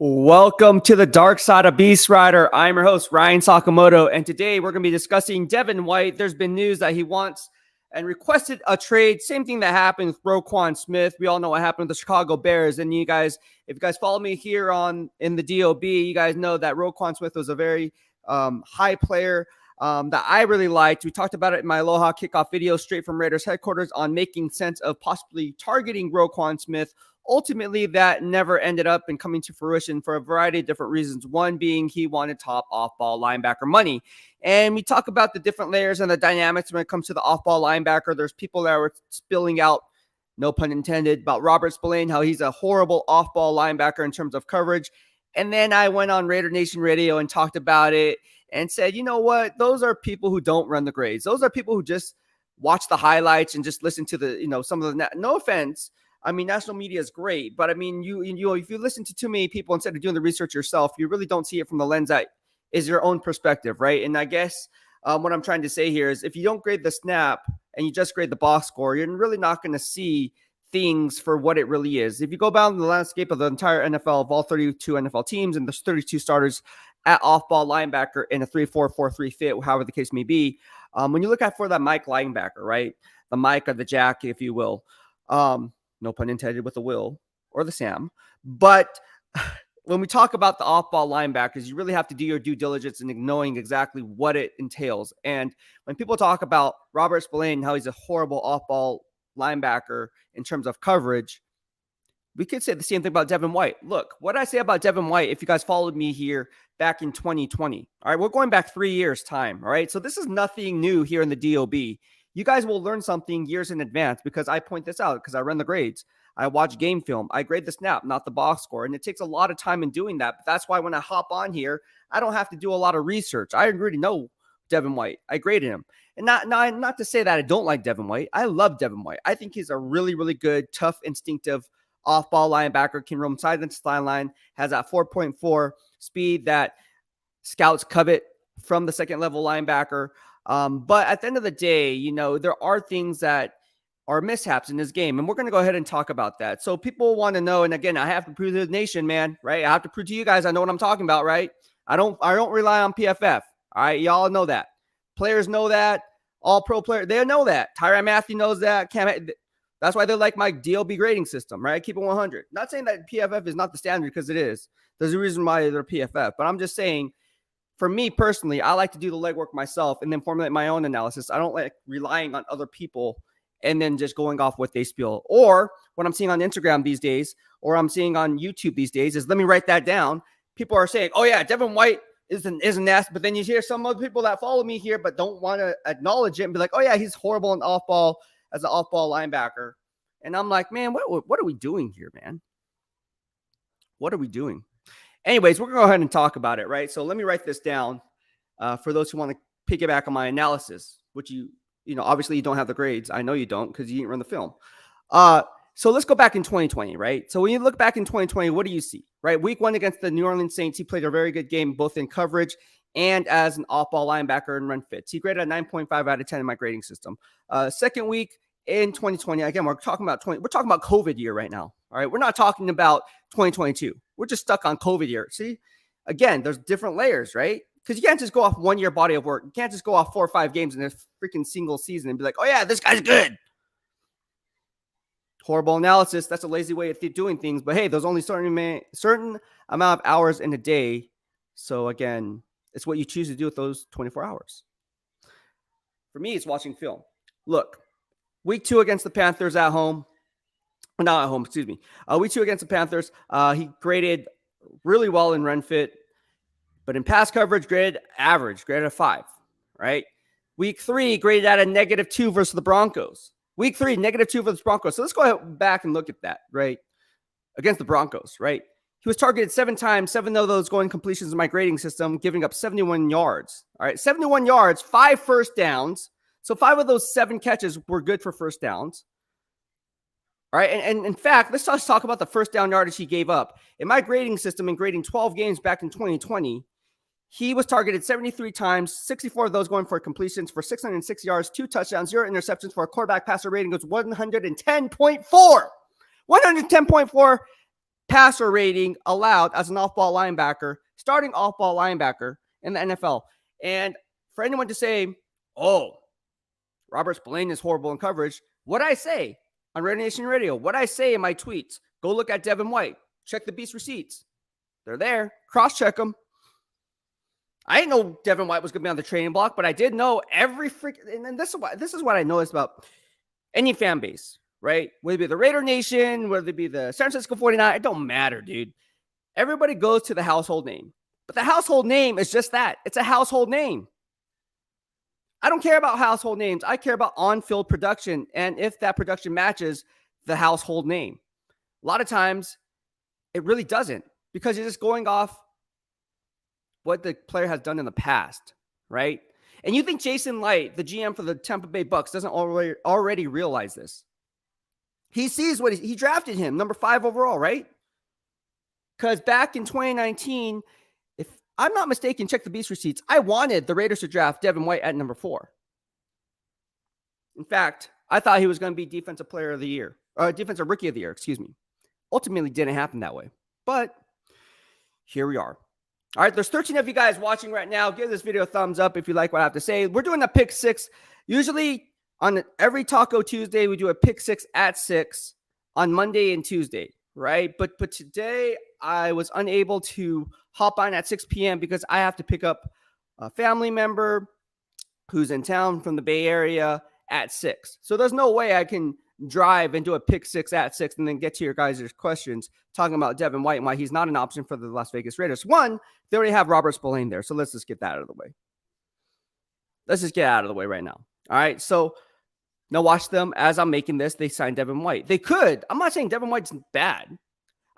Welcome to the Dark Side of BEASTwriter. I'm your host, Ryan Sakamoto, and today we're going to be discussing Devin White. There's been news that he wants and requested a trade. Same thing that happened with Roquan Smith. We all know what happened with the Chicago Bears. And you guys, if you guys follow me here in the DOB, you guys know that Roquan Smith was a very high player that I really liked. We talked about it in my Aloha kickoff video straight from Raiders headquarters on making sense of possibly targeting Roquan Smith. Ultimately, that never ended up in coming to fruition for a variety of different reasons. One being he wanted top off-ball linebacker money. And we talk about the different layers and the dynamics when it comes to the off-ball linebacker. There's people that were spilling out, no pun intended, about Robert Spillane, how he's a horrible off-ball linebacker in terms of coverage. And then I went on Raider Nation Radio and talked about it and said, you know what? Those are people who don't run the grades. Those are people who just watch the highlights and just listen to the, some of the, no offense, I mean, national media is great, but I mean, you if you listen to too many people instead of doing the research yourself, you really don't see it from the lens that is your own perspective, right? And I guess what I'm trying to say here is if you don't grade the snap and you just grade the box score, you're really not going to see things for what it really is. If you go down the landscape of the entire NFL of all 32 NFL teams and there's 32 starters at off-ball linebacker in a 3-4-4-3 fit, however the case may be, when you look at for that Mike linebacker, right, the Mike or the Jack, if you will, no pun intended with the Will or the Sam. But when we talk about the off-ball linebackers, you really have to do your due diligence in knowing exactly what it entails. And when people talk about Robert Spillane, how he's a horrible off-ball linebacker in terms of coverage, we could say the same thing about Devin White. Look, what I say about Devin White, if you guys followed me here back in 2020, all right, we're going back 3 years time, all right? So this is nothing new here in the DOB. You guys will learn something years in advance because I point this out because I run the grades. I watch game film. I grade the snap, not the box score. And it takes a lot of time in doing that. But that's why when I hop on here, I don't have to do a lot of research. I already know Devin White. I graded him. And not to say that I don't like Devin White. I love Devin White. I think he's a really, really good, tough, instinctive off-ball linebacker, can roam side and sideline, has that 4.4 speed that scouts covet from the second-level linebacker. But at the end of the day, there are things that are mishaps in this game, and we're going to go ahead and talk about that. So people want to know, and again, I have to prove to the nation, man, right? I have to prove to you guys I know what I'm talking about, right? I don't rely on PFF. All right, y'all know that. Players know that. All pro players, they know that. Tyrann Mathieu knows that. That's why they like my DLB grading system, right? Keep it 100. Not saying that PFF is not the standard because it is. There's a reason why they're PFF, but I'm just saying, for me personally, I like to do the legwork myself and then formulate my own analysis. I don't like relying on other people and then just going off what they spill. Or what I'm seeing on Instagram these days, or I'm seeing on YouTube these days is, let me write that down. People are saying, oh yeah, Devin White is an ass. But then you hear some other people that follow me here but don't want to acknowledge it and be like, oh yeah, he's horrible in off-ball as an off-ball linebacker. And I'm like, man, what are we doing here, man? What are we doing? Anyways, we're going to go ahead and talk about it, right? So let me write this down for those who want to piggyback on my analysis, which obviously you don't have the grades. I know you don't because you didn't run the film. So let's go back in 2020, right? So when you look back in 2020, what do you see, right? Week 1 against the New Orleans Saints, he played a very good game, both in coverage and as an off-ball linebacker and run fits. He graded a 9.5 out of 10 in my grading system. Second week in 2020, again, we're talking about COVID year right now. All right, we're not talking about 2022. We're just stuck on COVID year. See, again, there's different layers, right? Because you can't just go off 1 year body of work. You can't just go off 4 or 5 games in a freaking single season and be like, oh yeah, this guy's good. Horrible analysis. That's a lazy way of doing things. But hey, there's only certain amount of hours in a day. So again, it's what you choose to do with those 24 hours. For me, it's watching film. Look, week 2 against the Panthers at home. Not at home, excuse me. Week 2 against the Panthers, he graded really well in run fit, but in pass coverage, graded average, graded a 5, right? Week 3, graded at a -2 versus the Broncos. Week 3, -2 versus the Broncos. So let's go back and look at that, right? Against the Broncos, right? He was targeted 7 times, 7 of those going completions in my grading system, giving up 71 yards. All right, 71 yards, 5 first downs. So 5 of those 7 catches were good for first downs. All right, and in fact, let's just talk about the first down yardage he gave up. In my grading system and grading 12 games back in 2020, he was targeted 73 times, 64 of those going for completions for 606 yards, 2 touchdowns, 0 interceptions for a quarterback passer rating of 110.4. 110.4 passer rating allowed as an off-ball linebacker, starting off-ball linebacker in the NFL. And for anyone to say, oh, Robert Spillane is horrible in coverage, what I say on Raider Nation Radio, what I say in my tweets, go look at Devin White, check the Beast receipts. They're there. Cross-check them. I didn't know Devin White was going to be on the trading block, but I did know every freaking, and this is what I noticed about any fan base, right? Whether it be the Raider Nation, whether it be the San Francisco 49, it don't matter, dude. Everybody goes to the household name. But the household name is just that. It's a household name. I don't care about household names. I care about on-field production, and if that production matches the household name. A lot of times, it really doesn't, because you're just going off what the player has done in the past, right? And you think Jason Light, the GM for the Tampa Bay Bucks, doesn't already realize this? He sees what he drafted him, number 5 overall, right? Because back in 2019, if I'm not mistaken, check the Beast receipts, I wanted the Raiders to draft Devin White at number 4. In fact, I thought he was going to be defensive player of the year, or defensive rookie of the year, excuse me. Ultimately, didn't happen that way. But here we are. All right, there's 13 of you guys watching right now. Give this video a thumbs up if you like what I have to say. We're doing a pick 6. Usually on every Taco Tuesday, we do a pick 6 at 6 on Monday and Tuesday, right? But today I was unable to hop on at 6 p.m. because I have to pick up a family member who's in town from the Bay Area at 6. So there's no way I can drive and do a pick 6 at 6 and then get to your guys' questions talking about Devin White and why he's not an option for the Las Vegas Raiders. One, they already have Robert Spillane there, so let's just get that out of the way. Let's just get out of the way right now. All right, so now watch them as I'm making this. They signed Devin White. They could. I'm not saying Devin White's bad.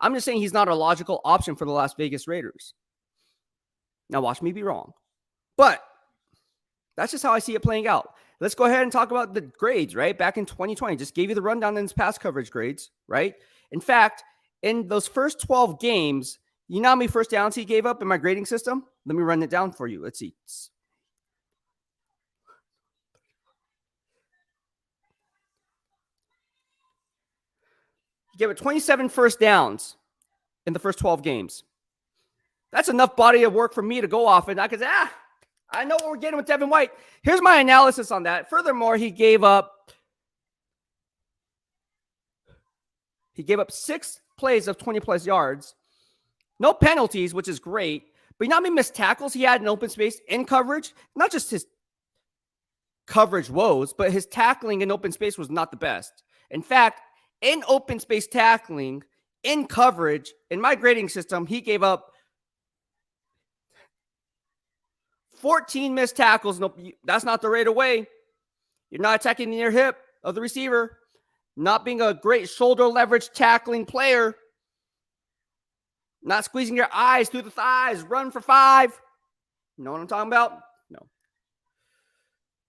I'm just saying he's not a logical option for the Las Vegas Raiders. Now watch me be wrong. But that's just how I see it playing out. Let's go ahead and talk about the grades, right? Back in 2020, just gave you the rundown in his pass coverage grades, right? In fact, in those first 12 games, you know how many first downs he gave up in my grading system? Let me run it down for you. Let's see. He gave it 27 first downs in the first 12 games. That's enough body of work for me to go off, and I could say, I know what we're getting with Devin White. Here's my analysis on that. Furthermore, he gave up 6 plays of 20-plus yards. No penalties, which is great. But you know how many missed tackles he had in open space in coverage? Not just his coverage woes, but his tackling in open space was not the best. In fact, in open space tackling, in coverage, in my grading system, he gave up 14 missed tackles. No, that's not the Raider way. You're not attacking the near hip of the receiver. Not being a great shoulder leverage tackling player. Not squeezing your eyes through the thighs. Run for 5. You know what I'm talking about? No.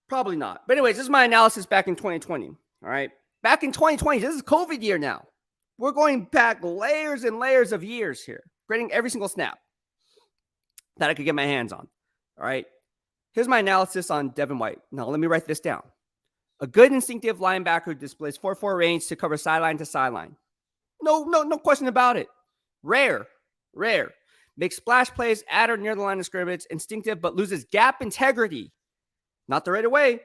Probably not. But anyways, this is my analysis back in 2020. All right. Back in 2020, this is COVID year now. We're going back layers and layers of years here. Grading every single snap that I could get my hands on. All right. Here's my analysis on Devin White. Now, let me write this down. A good instinctive linebacker who displays 4-4 range to cover sideline to sideline. No question about it. Rare. Makes splash plays at or near the line of scrimmage. Instinctive, but loses gap integrity. Not the right away.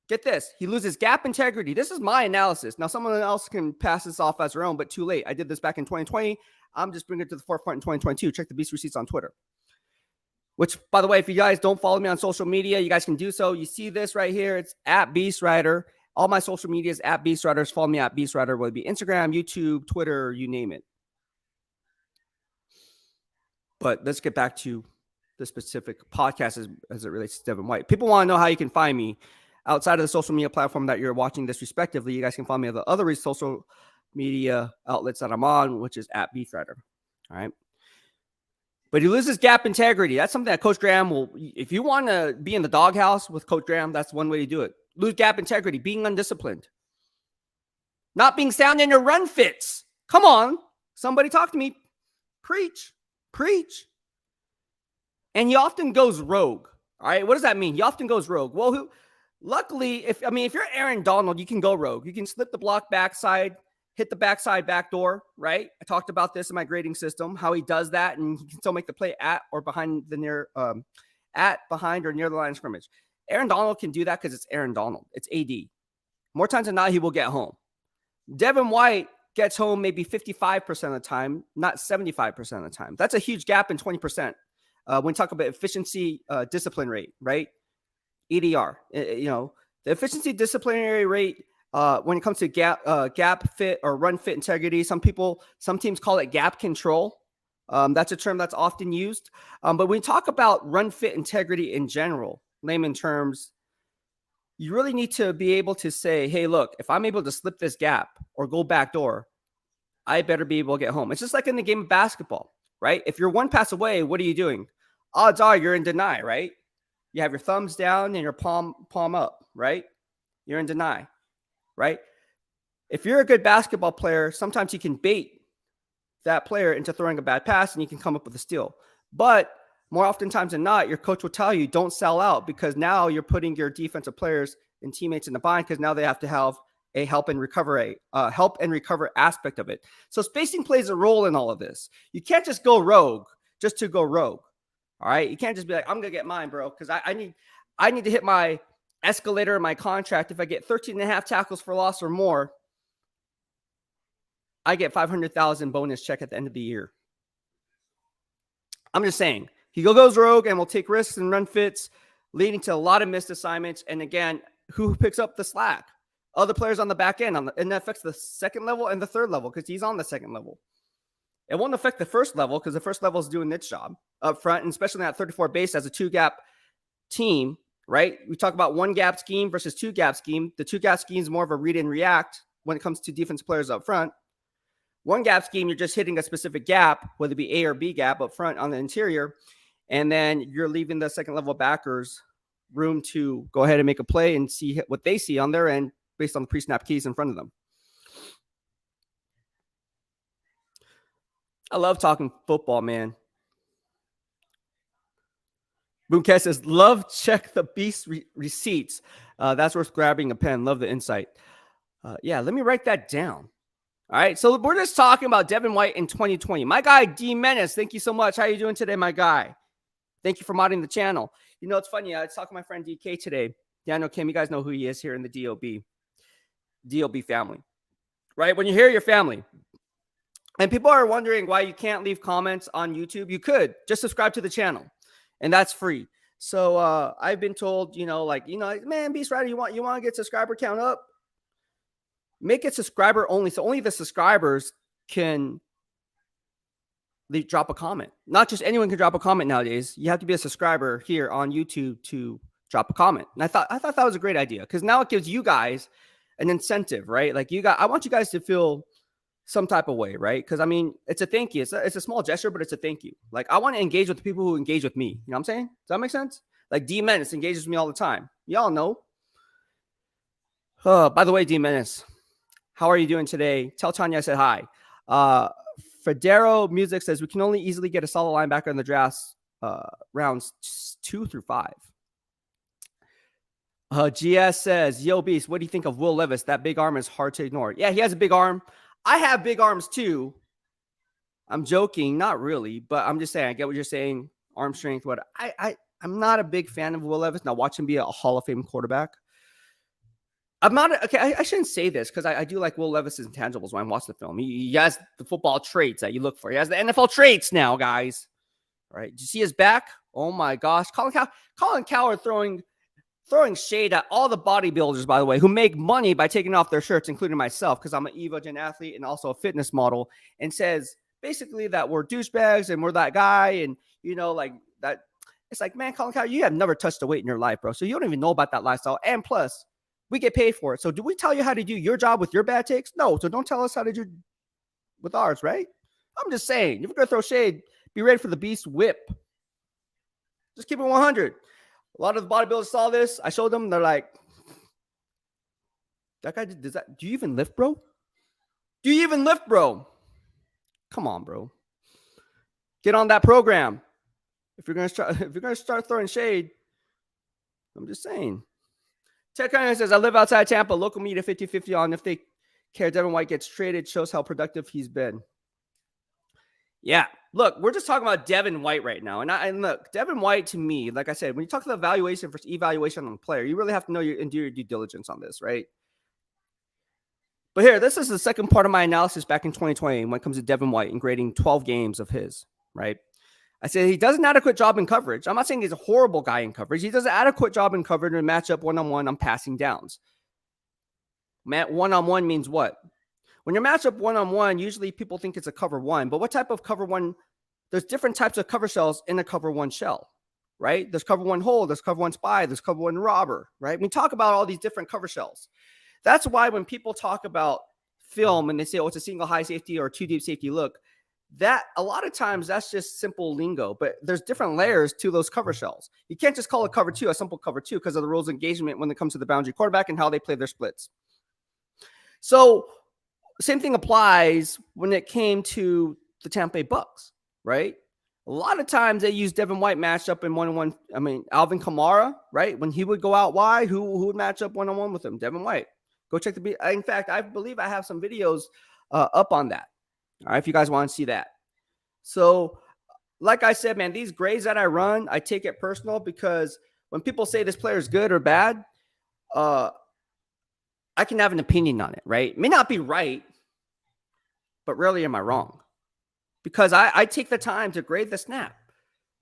Get this. He loses gap integrity. This is my analysis. Now, someone else can pass this off as their own, but too late. I did this back in 2020. I'm just bringing it to the forefront in 2022. Check the Beast receipts on Twitter. Which, by the way, if you guys don't follow me on social media, you guys can do so. You see this right here. It's at BEASTwriter. All my social media is at BEASTwriter. Follow me at BEASTwriter, whether it be Instagram, YouTube, Twitter, you name it. But let's get back to the specific podcast as it relates to Devin White. People want to know how you can find me outside of the social media platform that you're watching this respectively. You guys can find me at the other social media outlets that I'm on, which is at BEASTwriter. All right. But he loses gap integrity. That's something that Coach Graham will, if you want to be in the doghouse with Coach Graham, that's one way to do it. Lose gap integrity, being undisciplined. Not being sound in your run fits. Come on. Somebody talk to me. Preach. And he often goes rogue. All right. What does that mean? He often goes rogue. Well, luckily, if you're Aaron Donald, you can go rogue. You can slip the block backside hit the backside backdoor, right? I talked about this in my grading system, how he does that, and he can still make the play at or behind the behind or near the line of scrimmage. Aaron Donald can do that because it's Aaron Donald. It's AD. More times than not, he will get home. Devin White gets home maybe 55% of the time, not 75% of the time. That's a huge gap in 20%. When we talk about efficiency discipline rate, right? EDR, the efficiency disciplinary rate when it comes to gap fit or run fit integrity. Some teams call it gap control. That's a term that's often used. But when we talk about run fit integrity in general, layman terms, you really need to be able to say, hey, look, if I'm able to slip this gap or go backdoor, I better be able to get home. It's just like in the game of basketball, right? If you're one pass away, what are you doing? Odds are you're in deny, right? You have your thumbs down and your palm up, right? You're in deny, right? If you're a good basketball player, sometimes you can bait that player into throwing a bad pass and you can come up with a steal. But more oftentimes than not, your coach will tell you don't sell out, because now you're putting your defensive players and teammates in the bind, because now they have to have a help and recover aspect of it. So spacing plays a role in all of this. You can't just go rogue just to go rogue. All right. You can't just be like, I'm going to get mine, bro, because I need to hit my escalator in my contract. If I get 13 and a half tackles for loss or more, I get $500,000 bonus check at the end of the year. I'm just saying, he goes rogue and will take risks and run fits, leading to a lot of missed assignments. And again, who picks up the slack? Other players on the back end, and that affects the second level and the third level, because he's on the second level. It won't affect the first level, because the first level is doing its job up front, and especially at 34 base as a two-gap team, right? We talk about one-gap scheme versus two-gap scheme. The two-gap scheme is more of a read and react when it comes to defensive players up front. One-gap scheme, you're just hitting a specific gap, whether it be A or B gap up front on the interior, and then you're leaving the second-level backers room to go ahead and make a play and see what they see on their end based on the pre-snap keys in front of them. I love talking football, man. Boomcast says, love check the beast receipts. That's worth grabbing a pen. Love the insight. Yeah, let me write that down. All right, so we're just talking about Devin White in 2020. My guy, D Menace, thank you so much. How are you doing today, my guy? Thank you for modding the channel. You know, it's funny. I was talking to my friend DK today. Daniel Kim, you guys know who he is here in the DOB family, right? When you hear your family, and people are wondering why you can't leave comments on YouTube, you could just subscribe to the channel, and that's free. So I've been told, man, BEASTwriter, you want to get subscriber count up? Make it subscriber only, so only the subscribers can drop a comment. Not just anyone can drop a comment nowadays. You have to be a subscriber here on YouTube to drop a comment. And I thought that was a great idea, because now it gives you guys an incentive, right? Like I want you guys to feel some type of way, right? Because I mean, it's a thank you. It's a small gesture, but it's a thank you. Like I want to engage with the people who engage with me. You know what I'm saying? Does that make sense? Like D Menace engages with me all the time. Y'all know. By the way, D Menace, how are you doing today? Tell Tanya I said hi. Federo Music says we can only easily get a solid linebacker in the drafts rounds 2 through 5. GS says, yo, Beast, what do you think of Will Levis? That big arm is hard to ignore. Yeah, he has a big arm. I have big arms too. I'm joking, not really, but I'm just saying, I get what you're saying. Arm strength, what I'm not a big fan of Will Levis. Now watch him be a Hall of Fame quarterback. I'm not okay. I shouldn't say this, because I do like Will Levis's intangibles when I watch the film. He has the football traits that you look for. He has the NFL traits now, guys. All right. Did you see his back? Oh my gosh. Colin Cowherd throwing shade at all the bodybuilders, by the way, who make money by taking off their shirts, including myself, because I'm an Evogen athlete and also a fitness model, and says basically that we're douchebags and we're that guy, and like that. It's like, man, Colin Cowherd, you have never touched a weight in your life, bro. So you don't even know about that lifestyle. And plus, we get paid for it. So do we tell you how to do your job with your bad takes? No. So don't tell us how to do with ours, right? I'm just saying, if you're going to throw shade, be ready for the beast whip. Just keep it 100. A lot of the bodybuilders saw this. I showed them. They're like, that guy does that. Do you even lift, bro? Do you even lift, bro? Come on, bro. Get on that program. If you're gonna start throwing shade, I'm just saying. Ted Kiner says, I live outside Tampa. Local media 50-50 on if they care Devin White gets traded. Shows how productive he's been. Yeah, look, we're just talking about Devin White right now. And look, Devin White, to me, like I said, when you talk about evaluation versus evaluation on a player, you really have to know and do your due diligence on this, right? But here, this is the second part of my analysis back in 2020 when it comes to Devin White and grading 12 games of his, right? I said he does an adequate job in coverage. I'm not saying he's a horrible guy in coverage. He does an adequate job in coverage and match up one-on-one on passing downs. One-on-one means what? When you're matched up one-on-one, usually people think it's a cover one. But what type of cover one? There's different types of cover shells in a cover one shell, right? There's cover one hold, there's cover one spy, there's cover one robber, right? We talk about all these different cover shells. That's why when people talk about film and they say, oh, it's a single high safety or two deep safety look, that a lot of times that's just simple lingo, but there's different layers to those cover shells. You can't just call a cover two a simple cover two because of the rules of engagement when it comes to the boundary quarterback and how they play their splits. So same thing applies when it came to the Tampa Bay Bucks, right? A lot of times they use Devin White matched up in one-on-one. I mean, Alvin Kamara, right? When he would go out wide, who would match up one-on-one with him? Devin White. Go check in fact, I believe I have some videos up on that. All right, if you guys want to see that. So, like I said, man, these grades that I run, I take it personal because when people say this player is good or bad, I can have an opinion on it, right? It may not be right, but rarely am I wrong because I take the time to grade the snap.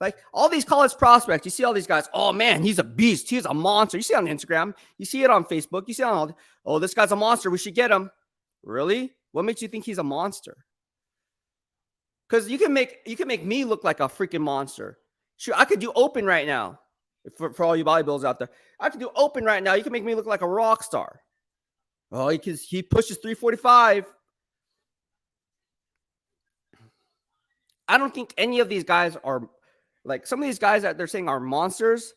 Like all these college prospects, you see all these guys, oh man, he's a beast. He's a monster. You see it on Instagram. You see it on Facebook. You see it on all, oh, this guy's a monster. We should get him. Really? What makes you think he's a monster? Because you can make me look like a freaking monster. Sure, I could do open right now. For all you bodybuilders out there, I could do open right now. You can make me look like a rock star. Oh, he pushes 345. I don't think any of these guys are like some of these guys that they're saying are monsters.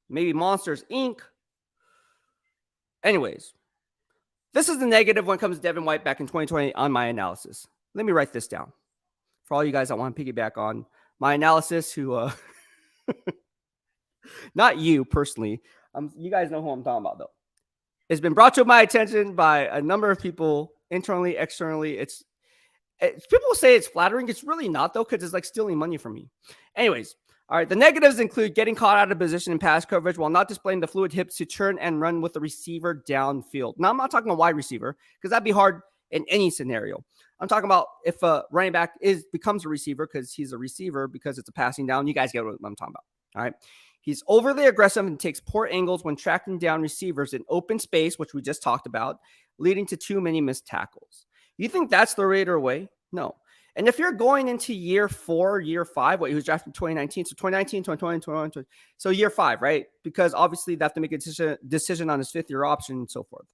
Maybe Monsters Inc. Anyways, this is the negative when it comes to Devin White back in 2020 on my analysis. Let me write this down for all you guys that want to piggyback on my analysis who, not you personally. You guys know who I'm talking about though. It's been brought to my attention by a number of people internally, externally. It's people say it's flattering. It's really not though, because it's like stealing money from me. Anyways, all right. The negatives include getting caught out of position in pass coverage while not displaying the fluid hips to turn and run with the receiver downfield. Now, I'm not talking about wide receiver because that'd be hard in any scenario. I'm talking about if a running back becomes a receiver because he's a receiver because it's a passing down. You guys get what I'm talking about. All right. He's overly aggressive and takes poor angles when tracking down receivers in open space, which we just talked about, leading to too many missed tackles. You think that's the Raider way? No. And if you're going into year 4, year 5, he was drafted in 2019, so 2019, 2020, 2021, so year 5, right? Because obviously they have to make a decision on his 5th-year option and so forth.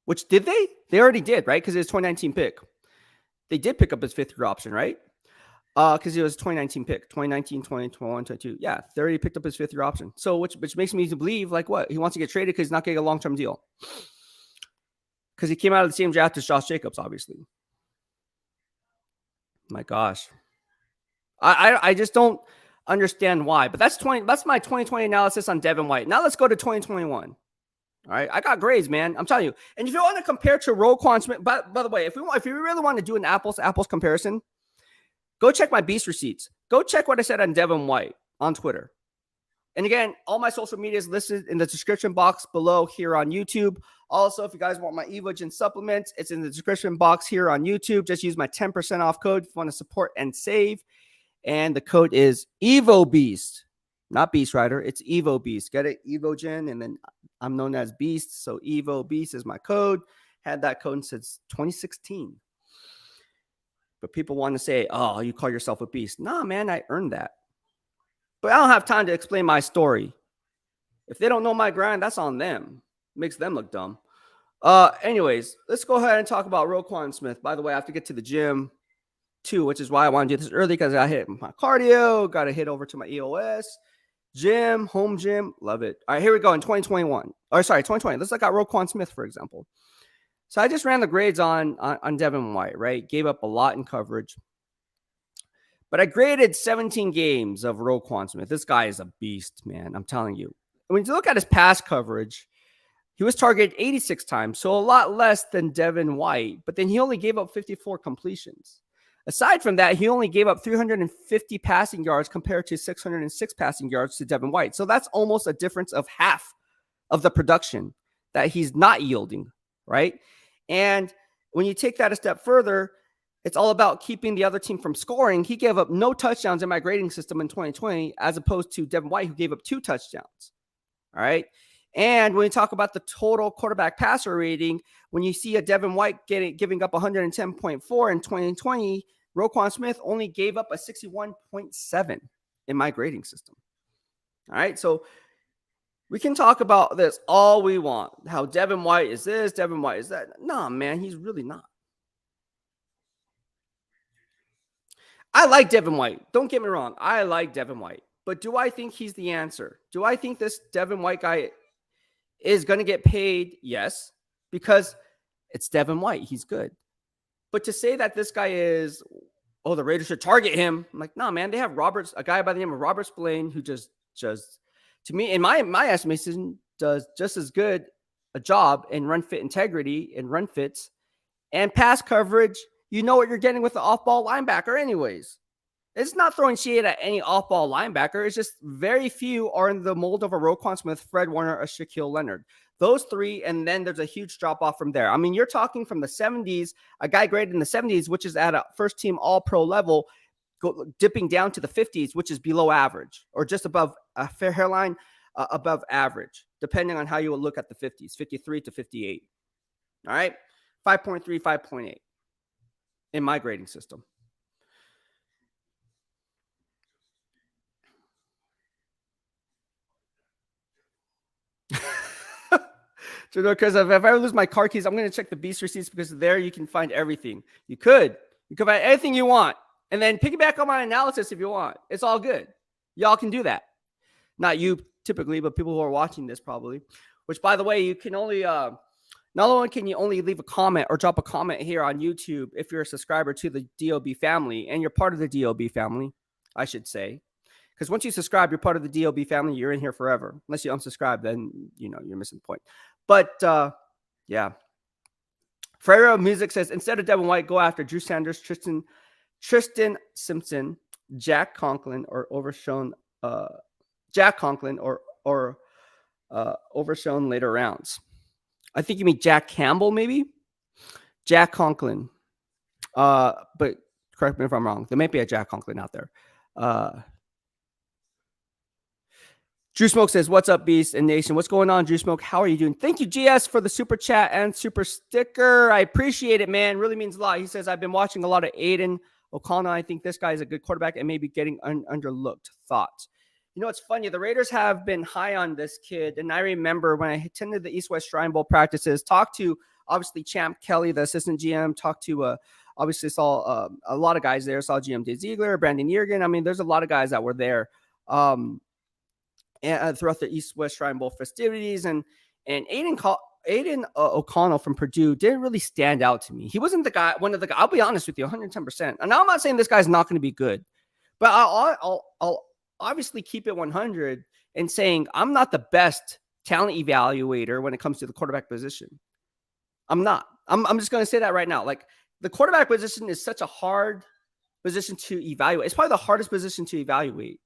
Which did they? They already did, right? Because it was 2019 pick. They did pick up his 5th-year option, right? Because it was 2019 pick, 2019, 2021, 22. Yeah, they already picked up his 5th-year option. So which makes me believe like what? He wants to get traded because he's not getting a long-term deal. Because he came out of the same draft as Josh Jacobs, obviously. My gosh. I just don't understand why. But that's my 2020 analysis on Devin White. Now let's go to 2021. All right. I got grades, man. I'm telling you. And if you want to compare to Roquan Smith, by the way, if you really want to do an apples to apples comparison, go check my Beast receipts. Go check what I said on Devin White on Twitter. And again, all my social media is listed in the description box below here on YouTube. Also, if you guys want my Evogen supplements, it's in the description box here on YouTube. Just use my 10% off code if you want to support and save. And the code is EvoBeast, not BEASTwriter. It's EvoBeast. Get it, Evogen, and then I'm known as Beast. So EvoBeast is my code. Had that code since 2016. But people want to say, oh, you call yourself a beast. Nah, man, I earned that. But I don't have time to explain my story. If they don't know my grind, that's on them. Makes them look dumb. Anyways, let's go ahead and talk about Roquan Smith. By the way, I have to get to the gym too, which is why I want to do this early because I hit my cardio, got to hit over to my EOS, gym, home gym. Love it. All right, here we go in 2021. Or sorry, 2020. Let's look at Roquan Smith, for example. So I just ran the grades on Devin White, right? Gave up a lot in coverage. But I graded 17 games of Roquan Smith. This guy is a beast, man. I'm telling you. when you look at his pass coverage, he was targeted 86 times, so a lot less than Devin White, but then he only gave up 54 completions. Aside from that, he only gave up 350 passing yards compared to 606 passing yards to Devin White. So that's almost a difference of half of the production that he's not yielding, right? And when you take that a step further, it's all about keeping the other team from scoring. He gave up no touchdowns in my grading system in 2020, as opposed to Devin White, who gave up 2 touchdowns. All right. And when you talk about the total quarterback passer rating, when you see a Devin White giving up 110.4 in 2020, Roquan Smith only gave up a 61.7 in my grading system. All right. So we can talk about this all we want. How Devin White is this, Devin White is that. Nah, man, he's really not. I like Devin White. Don't get me wrong. I like Devin White. But do I think he's the answer? Do I think this Devin White guy is going to get paid? Yes, because it's Devin White. He's good. But to say that this guy is, oh, the Raiders should target him, I'm like, no, man, they have a guy by the name of Robert Spillane, who just to me, in my estimation, does just as good a job in run fit integrity and run fits and pass coverage. You know what you're getting with the off-ball linebacker anyways. It's not throwing shade at any off-ball linebacker. It's just very few are in the mold of a Roquan Smith, Fred Warner, or Shaquille Leonard. Those three, and then there's a huge drop-off from there. I mean, you're talking from the 70s, a guy graded in the 70s, which is at a first-team all-pro level, dipping down to the 50s, which is below average, or just above a fair hairline, above average, depending on how you will look at the 50s, 53 to 58. All right? 5.3, 5.8 in my grading system. Because if I ever lose my car keys, I'm going to check the Beast receipts, because there you can find everything. You could find anything you want, and then piggyback on my analysis if you want. It's all good. Y'all can do that. Not you typically, but people who are watching this probably. Which, by the way, you can only not only can you only leave a comment or drop a comment here on YouTube if you're a subscriber to the DOB family, and you're part of the DOB family, I should say. Because once you subscribe, you're part of the DOB family. You're in here forever. Unless you unsubscribe, then you're missing the point. But yeah, Ferreira Music says, instead of Devin White, go after Drew Sanders, Tristan Simpson, Jack Conklin, or overshown overshown later rounds. I think you mean Jack Campbell, maybe Jack Conklin. But correct me if I'm wrong. There might be a Jack Conklin out there. Drew Smoke says, what's up, Beast and Nation? What's going on, Drew Smoke? How are you doing? Thank you, GS, for the super chat and super sticker. I appreciate it, man. Really means a lot. He says, I've been watching a lot of Aiden O'Connell. I think this guy is a good quarterback and maybe getting underlooked. Thoughts? It's funny. The Raiders have been high on this kid. And I remember when I attended the East-West Shrine Bowl practices, talked to, obviously, Champ Kelly, the assistant GM, talked to, obviously, saw a lot of guys there. Saw GM Dave Ziegler, Brandon Yergin. I mean, there's a lot of guys that were there. And throughout the East-West Shrine Bowl festivities, and Aiden O'Connell from Purdue didn't really stand out to me. He wasn't one of the guys. I'll be honest with you, 110%. And now I'm not saying this guy's not going to be good, but I'll obviously keep it 100 and saying I'm not the best talent evaluator when it comes to the quarterback position. I'm not. I'm just going to say that right now. Like, the quarterback position is such a hard position to evaluate. It's probably the hardest position to evaluate.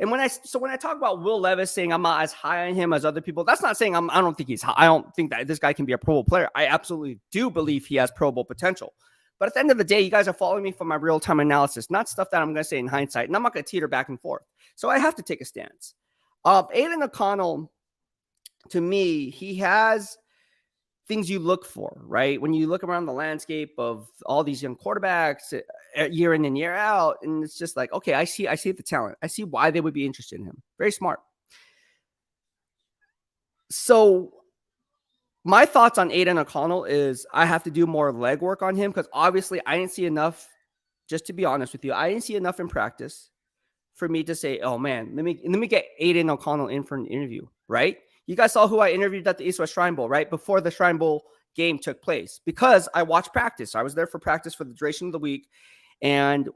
And when I talk about Will Levis saying I'm not as high on him as other people, that's not saying I don't think he's high. I don't think that this guy can be a Pro Bowl player. I absolutely do believe he has Pro Bowl potential. But at the end of the day, you guys are following me for my real-time analysis, not stuff that I'm going to say in hindsight. And I'm not going to teeter back and forth. So I have to take a stance. Aiden O'Connell, to me, he has things you look for, right? When you look around the landscape of all these young quarterbacks year in and year out, and it's just like, okay, I see the talent. I see why they would be interested in him. Very smart. So my thoughts on Aiden O'Connell is I have to do more legwork on him, because obviously I didn't see enough, just to be honest with you, I didn't see enough in practice for me to say, oh man, let me get Aiden O'Connell in for an interview, right? You guys saw who I interviewed at the East-West Shrine Bowl, right? Before the Shrine Bowl game took place, because I watched practice. I was there for practice for the duration of the week. And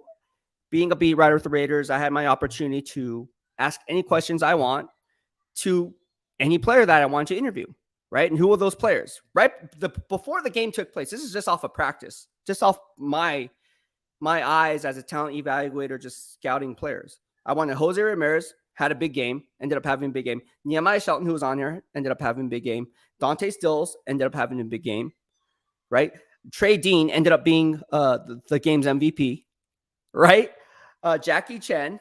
being a beat writer with the Raiders, I had my opportunity to ask any questions I want, to any player that I wanted to interview, right? And who were those players? Right before the game took place. This is just off of practice, just off my eyes as a talent evaluator, just scouting players. I wanted Jose Ramirez, had a big game, ended up having a big game. Nehemiah Shelton, who was on here, ended up having a big game. Dante Stills ended up having a big game, right? Trey Dean ended up being the game's MVP, right? Jackie Chen,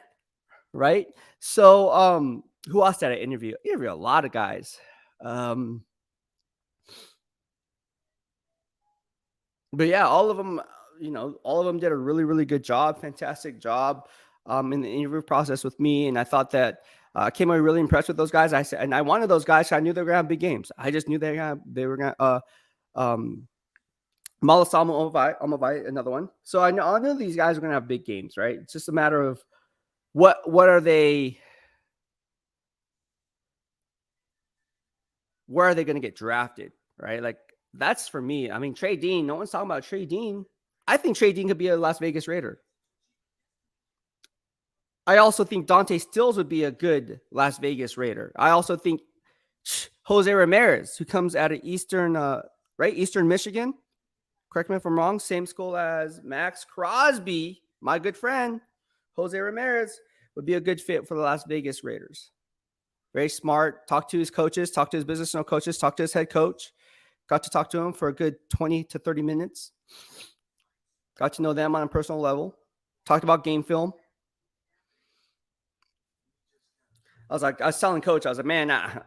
right? So who else did I interview? I interviewed a lot of guys. But yeah, all of them, all of them did a really, really good job, fantastic job in the interview process with me. And I thought that I came away really impressed with those guys. I said, and I wanted those guys. I knew they were gonna have big games. I just knew they were gonna. Malasamo Omavai, another one. So I know these guys are gonna have big games, right? It's just a matter of what are they? Where are they going to get drafted, right? Like that's for me. I mean, Trey Dean. No one's talking about Trey Dean. I think Trey Dean could be a Las Vegas Raider. I also think Dante Stills would be a good Las Vegas Raider. I also think Jose Ramirez, who comes out of Eastern Michigan. Correct me if I'm wrong. Same school as Max Crosby, my good friend. Jose Ramirez would be a good fit for the Las Vegas Raiders. Very smart. Talked to his coaches, talked to his business coaches, talked to his head coach. Got to talk to him for a good 20 to 30 minutes. Got to know them on a personal level. Talked about game film. I was telling coach, I was like, man,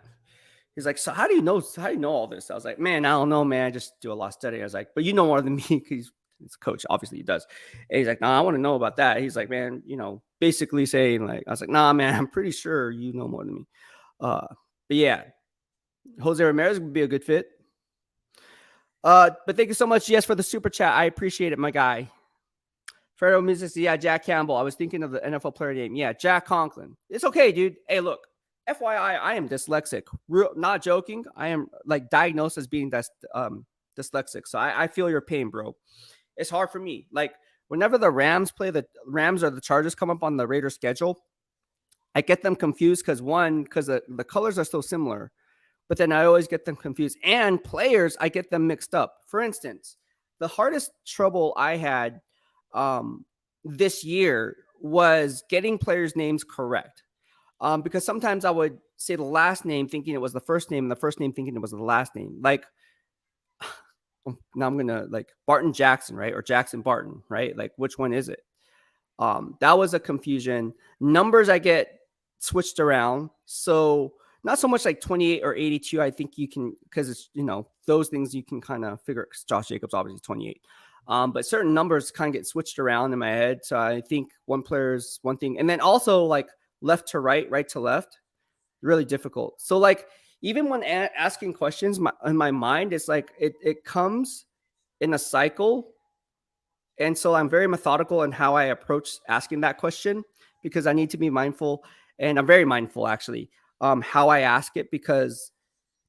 he's like, so how do you know all this? I was like, man, I don't know, man. I just do a lot of studying. I was like, but you know more than me because he's a coach. Obviously he does. And he's like, nah, I want to know about that. He's like, man, basically saying like, I was like, nah, man, I'm pretty sure you know more than me. But yeah, Jose Ramirez would be a good fit. But thank you so much, Yes, for the super chat. I appreciate it, my guy. Fredo Music, yeah, Jack Campbell. I was thinking of the NFL player name. Yeah, Jack Conklin. It's okay, dude. Hey, look, FYI, I am dyslexic. Not joking. I am like diagnosed as being dyslexic. So I feel your pain, bro. It's hard for me. Like whenever the Rams or the Chargers come up on the Raiders schedule, I get them confused because the colors are so similar. But then I always get them confused. And players, I get them mixed up. For instance, the hardest trouble I had this year was getting players' names correct. Because sometimes I would say the last name thinking it was the first name and the first name thinking it was the last name. Like, now I'm going to like Barton Jackson, right? Or Jackson Barton, right? Like, which one is it? That was a confusion. Numbers I get switched around. So not so much like 28 or 82. I think you can, because it's, those things you can kind of figure. Josh Jacobs, obviously 28. But certain numbers kind of get switched around in my head. So I think one player's one thing. And then also like left to right, right to left, really difficult. So like, even when asking questions in my mind, it's like, it comes in a cycle. And so I'm very methodical in how I approach asking that question because I need to be mindful. And I'm very mindful actually, how I ask it because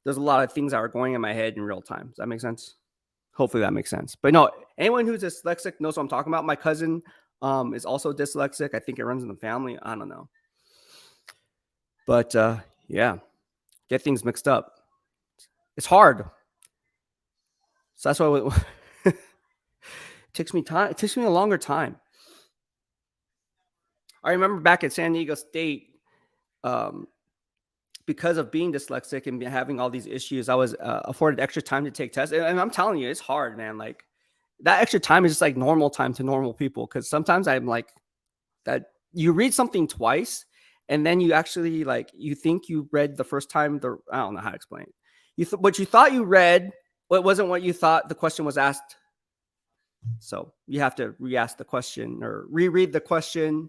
there's a lot of things that are going in my head in real time. Does that make sense? Hopefully that makes sense. But no, anyone who's dyslexic knows what I'm talking about. My cousin is also dyslexic. I think it runs in the family. I don't know. But yeah, get things mixed up. It's hard. So that's why it takes me time. It takes me a longer time. I remember back at San Diego State, because of being dyslexic and having all these issues, I was afforded extra time to take tests. And I'm telling you, it's hard, man. Like that extra time is just like normal time to normal people. Cause sometimes I'm like that you read something twice and then you actually like, you think you read the first time. I don't know how to explain it. What you thought you read, what wasn't what you thought the question was asked. So you have to re-ask the question or reread the question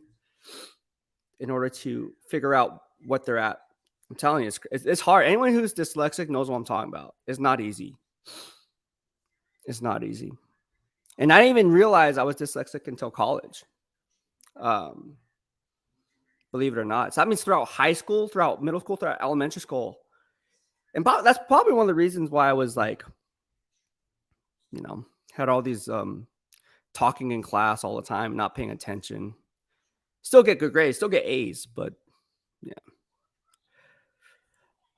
in order to figure out what they're at. I'm telling you, it's hard. Anyone who's dyslexic knows what I'm talking about. It's not easy. It's not easy. And I didn't even realize I was dyslexic until college. Believe it or not. So that means throughout high school, throughout middle school, throughout elementary school. And that's probably one of the reasons why I was like, had all these talking in class all the time, not paying attention. Still get good grades, still get A's, but yeah.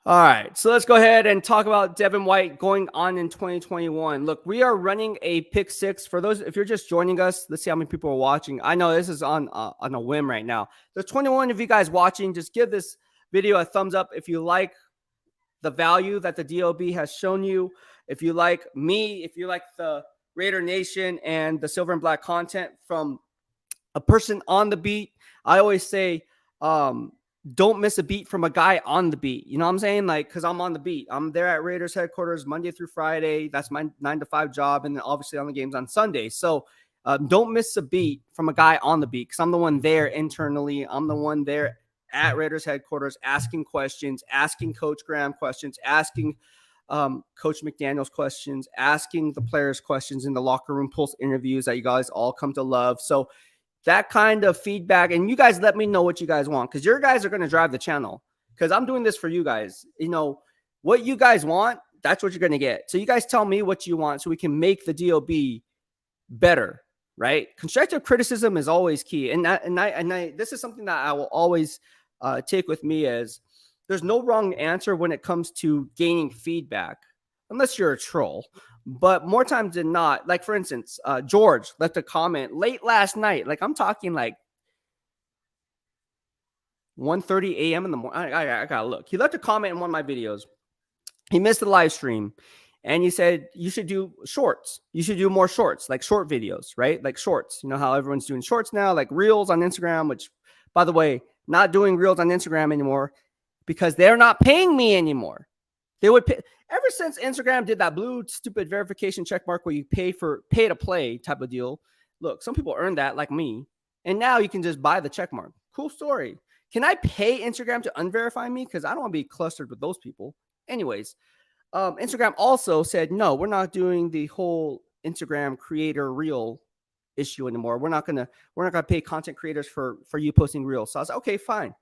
All right, so let's go ahead and talk about Devin White going on in 2021. Look, we are running a pick six. For those, if you're just joining us, let's see how many people are watching. I know this is on a whim right now. There's 21 of you guys watching. Just give this video a thumbs up if you like the value that the DOB has shown you. If you like me, if you like the Raider Nation and the silver and black content from a person on the beat. I always say, don't miss a beat from a guy on the beat. You know what I'm saying? Like, because I'm on the beat. I'm there at Raiders headquarters Monday through Friday. That's my 9 to 5 job. And then obviously on the games on Sunday. So don't miss a beat from a guy on the beat, because I'm the one there internally. I'm the one there at Raiders headquarters asking questions, asking Coach Graham questions, asking Coach McDaniels questions, asking the players questions in the locker room post interviews that you guys all come to love. So that kind of feedback, and you guys let me know what you guys want, because your guys are going to drive the channel, because I'm doing this for you guys. You know, what you guys want, that's what you're going to get. So you guys tell me what you want so we can make the DOB better, right? Constructive criticism is always key. And this is something that I will always take with me, as there's no wrong answer when it comes to gaining feedback, unless you're a troll. But more times than not, like for instance, George left a comment late last night. Like I'm talking like 1:30 a.m. in the morning. I gotta look. He left a comment in one of my videos. He missed the live stream, and he said you should do shorts. You should do more shorts, like short videos, right? Like shorts. You know how everyone's doing shorts now, like reels on Instagram. Which, by the way, not doing reels on Instagram anymore because they're not paying me anymore. They would pay. Ever since Instagram did that blue stupid verification check mark where you pay to play type of deal. Look, some people earn that like me. And now you can just buy the check mark. Cool story. Can I pay Instagram to unverify me? Because I don't want to be clustered with those people. Anyways, Instagram also said, no, we're not doing the whole Instagram creator reel issue anymore. We're not gonna pay content creators for you posting reels. So I was like, okay, fine.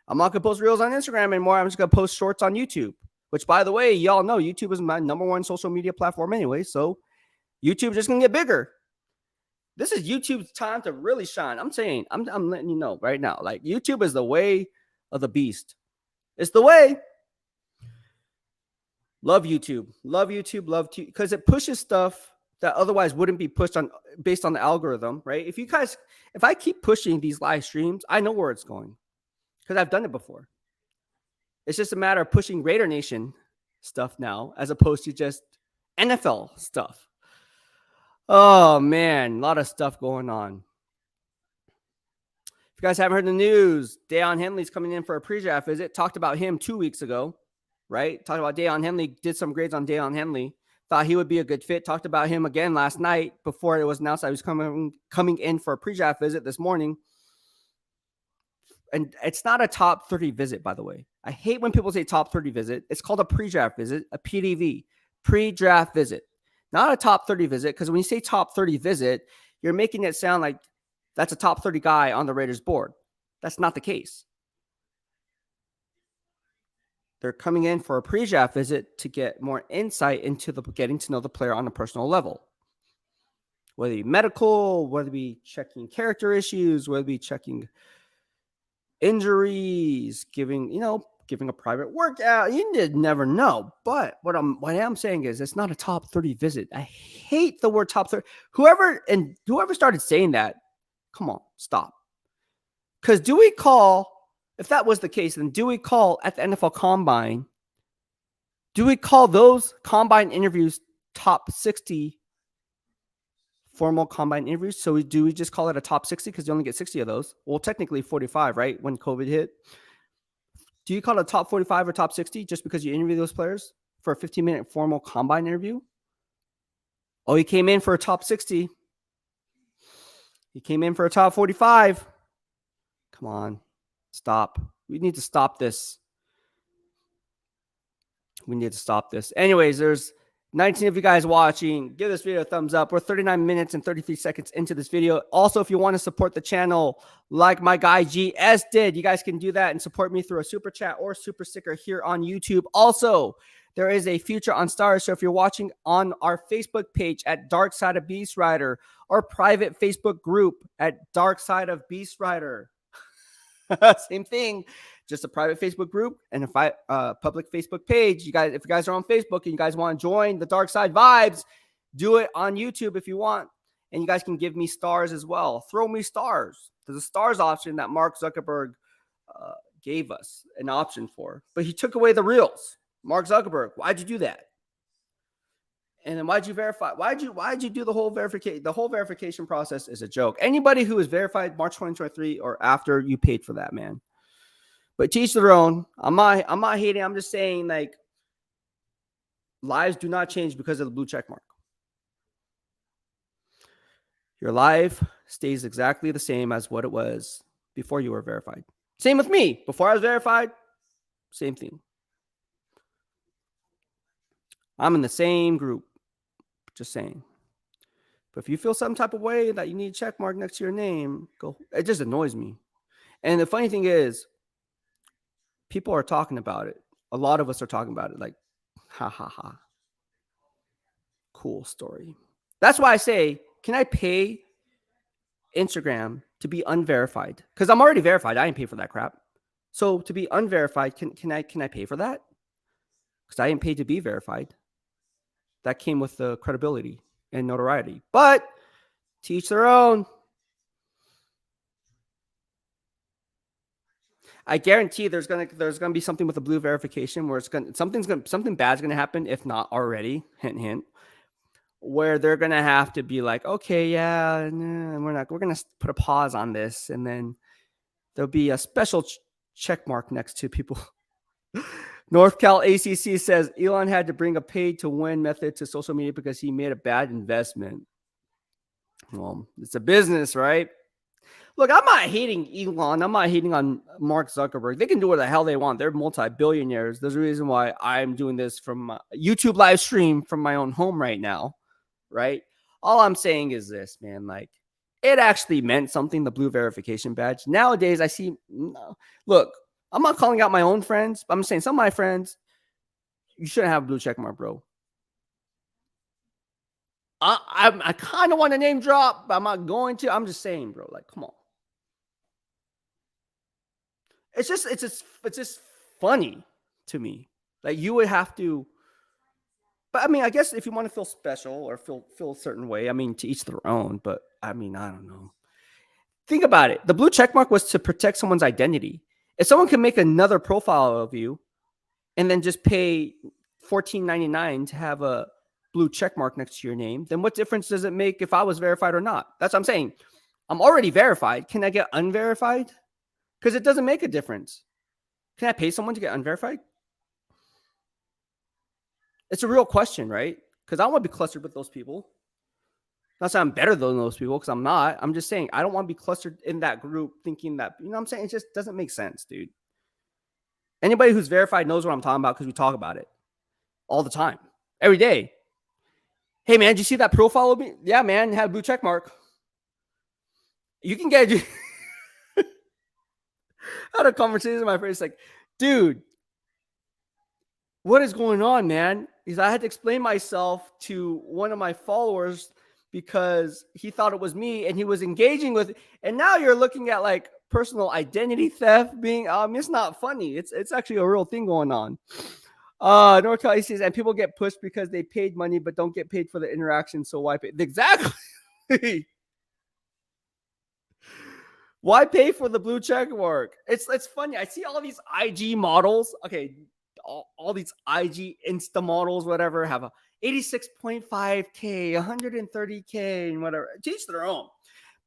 I'm not gonna post reels on Instagram anymore. I'm just gonna post shorts on YouTube. Which, by the way, y'all know YouTube is my #1 social media platform anyway. So YouTube's just going to get bigger. This is YouTube's time to really shine. I'm saying, I'm letting you know right now. Like, YouTube is the way of the beast. It's the way. Love YouTube. Love YouTube. Because it pushes stuff that otherwise wouldn't be pushed on based on the algorithm, right? If I keep pushing these live streams, I know where it's going because I've done it before. It's just a matter of pushing Raider Nation stuff now as opposed to just NFL stuff. Oh, man. A lot of stuff going on. If you guys haven't heard the news, Deion Henley's coming in for a pre-draft visit. Talked about him 2 weeks ago, right? Talked about Deion Henley. Did some grades on Deion Henley. Thought he would be a good fit. Talked about him again last night before it was announced that he was coming in for a pre-draft visit this morning. And it's not a top 30 visit, by the way. I hate when people say top 30 visit. It's called a pre-draft visit, a PDV, pre-draft visit. Not a top 30 visit, because when you say top 30 visit, you're making it sound like that's a top 30 guy on the Raiders board. That's not the case. They're coming in for a pre-draft visit to get more insight into getting to know the player on a personal level. Whether it be medical, whether it be checking character issues, whether it be checking injuries, giving a private workout. You never know. But what I'm saying is it's not a top 30 visit. I hate the word top 30. Whoever started saying that, come on, stop. Because if that was the case, then do we call at the NFL Combine, do we call those Combine interviews top 60 formal Combine interviews? So do we just call it a top 60 because you only get 60 of those? Well, technically 45, right? When COVID hit. Do you call it a top 45 or top 60 just because you interview those players for a 15-minute formal Combine interview? Oh, he came in for a top 60. He came in for a top 45. Come on. Stop. We need to stop this. Anyways, there's 19 of you guys watching. Give this video a thumbs up. We're 39 minutes and 33 seconds into this video. Also, if you want to support the channel like my guy GS did, you guys can do that and support me through a super chat or super sticker here on YouTube. Also, there is a feature on Stars. So if you're watching on our Facebook page at Dark Side of BEASTwriter or private Facebook group at Dark Side of BEASTwriter, same thing. just a private Facebook group and a public Facebook page. You guys, if you guys are on Facebook and you guys want to join the Dark Side Vibes, do it on YouTube if you want. And you guys can give me stars as well. Throw me stars. There's a stars option that Mark Zuckerberg gave us an option for, but he took away the reels. Mark Zuckerberg, why'd you do that? And then why'd you verify? Why'd you do the whole verification? The whole verification process is a joke. Anybody who is verified March 2023 or after, you paid for that, man. But teach their own. I'm not hating. I'm just saying, like, lives do not change because of the blue check mark. Your life stays exactly the same as what it was before you were verified. Same with me. Before I was verified, same thing. I'm in the same group. Just saying. But if you feel some type of way that you need a check mark next to your name, go. It just annoys me. And the funny thing is, people are talking about it. A lot of us are talking about it. Like, ha ha ha. Cool story. That's why I say, can I pay Instagram to be unverified? Because I'm already verified. I didn't pay for that crap. So to be unverified, can I pay for that? Because I didn't pay to be verified. That came with the credibility and notoriety. But to each their own. I guarantee there's gonna be something with the blue verification where something bad's gonna happen, if not already. Hint hint. Where they're gonna have to be like, okay, yeah, no, we're gonna put a pause on this, and then there'll be a special check mark next to people. North Cal ACC says Elon had to bring a pay to win method to social media because he made a bad investment. Well, it's a business, right? Look, I'm not hating Elon. I'm not hating on Mark Zuckerberg. They can do what the hell they want. They're multi-billionaires. There's a reason why I'm doing this from a YouTube live stream from my own home right now, right? All I'm saying is this, man. Like, it actually meant something, the blue verification badge. Nowadays, I see, look, I'm not calling out my own friends, but I'm saying some of my friends, you shouldn't have a blue check mark, bro. I kind of want to name drop, but I'm not going to. I'm just saying, bro, like, come on. It's just funny to me. Like, you would have to, but I mean, I guess if you want to feel special or feel a certain way, I mean, to each their own, but I mean, I don't know. Think about it. The blue check mark was to protect someone's identity. If someone can make another profile of you and then just pay $14.99 to have a blue check mark next to your name, then what difference does it make if I was verified or not? That's what I'm saying. I'm already verified. Can I get unverified? Because it doesn't make a difference. Can I pay someone to get unverified? It's a real question, right? Because I don't want to be clustered with those people. Not saying I'm better than those people, because I'm not. I'm just saying I don't want to be clustered in that group thinking that, you know what I'm saying? It just doesn't make sense, dude. Anybody who's verified knows what I'm talking about because we talk about it all the time, every day. Hey, man, did you see that profile of me? Yeah, man, had a blue check mark. You can get... I had a conversation with my friend. It's like, dude, what is going on, man? Because I had to explain myself to one of my followers because he thought it was me and he was engaging with, and now you're looking at like personal identity theft being, it's not funny. It's actually a real thing going on. North Carolina says, and people get pushed because they paid money but don't get paid for the interaction. So why pay? Exactly. Why pay for the blue check mark? It's funny. I see all these IG models. Okay, all these IG Insta models, whatever, have a 86.5K, 130K, and whatever. Teach their own.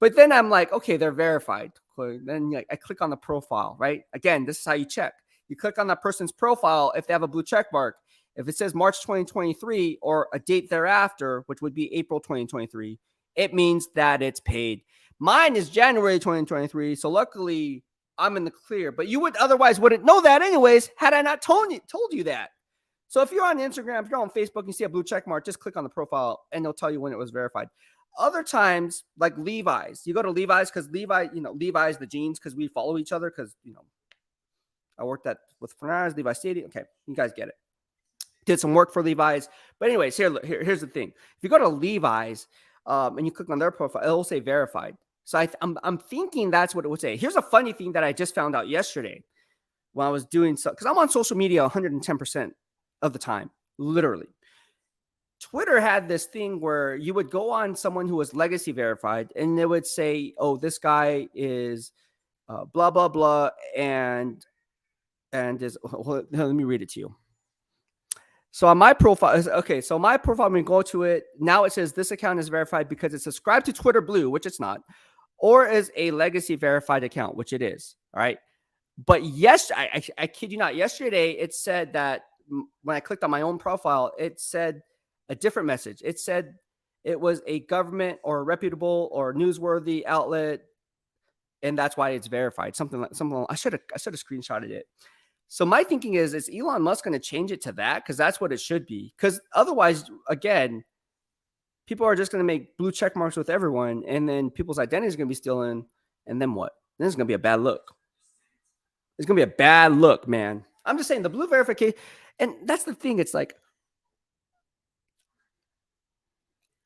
But then I'm like, okay, they're verified. Then I click on the profile, right? Again, this is how you check. You click on that person's profile if they have a blue check mark. If it says March 2023 or a date thereafter, which would be April 2023, it means that it's paid. Mine is January 2023, so luckily I'm in the clear. But you wouldn't know that anyways had I not told you that. So if you're on Instagram, if you're on Facebook, and you see a blue check mark, just click on the profile and they'll tell you when it was verified. Other times, like Levi's, you go to Levi's because Levi's, the jeans, because we follow each other because, I worked with Fernandez, Levi's Stadium. Okay, you guys get it. Did some work for Levi's. But anyways, here's the thing. If you go to Levi's and you click on their profile, it'll say verified. So I'm thinking that's what it would say. Here's a funny thing that I just found out yesterday. when I was doing so, because I'm on social media 110% of the time, literally. Twitter had this thing where you would go on someone who was legacy verified and they would say, oh, this guy is blah, blah, blah. And is, let me read it to you. So on my profile, okay, so my profile, I'm going to go to it. Now it says this account is verified because it's subscribed to Twitter Blue, which it's not, or is a legacy verified account, which it is. All right. But yes, I kid you not, yesterday it said that when I clicked on my own profile, it said a different message. It said it was a government or a reputable or newsworthy outlet, and that's why it's verified. Something. I should have screenshotted it. So my thinking is Elon Musk going to change it to that? Because that's what it should be. Because otherwise, again, people are just going to make blue check marks with everyone, and then people's identity is going to be stolen. And then what? Then it's going to be a bad look. It's going to be a bad look, man. I'm just saying the blue verification, and that's the thing. It's like,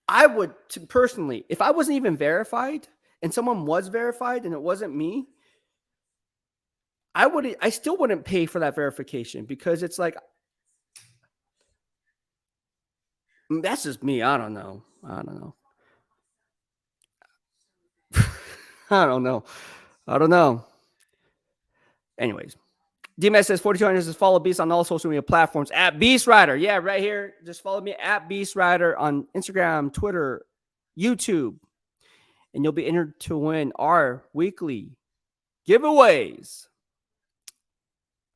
I would personally, if I wasn't even verified and someone was verified and it wasn't me, I still wouldn't pay for that verification, because it's like, that's just me. I don't know. I don't know. Anyways, DMS says 4200 says follow Beast on all social media platforms at BEASTwriter. Yeah, right here. Just follow me at BEASTwriter on Instagram, Twitter, YouTube, and you'll be entered to win our weekly giveaways.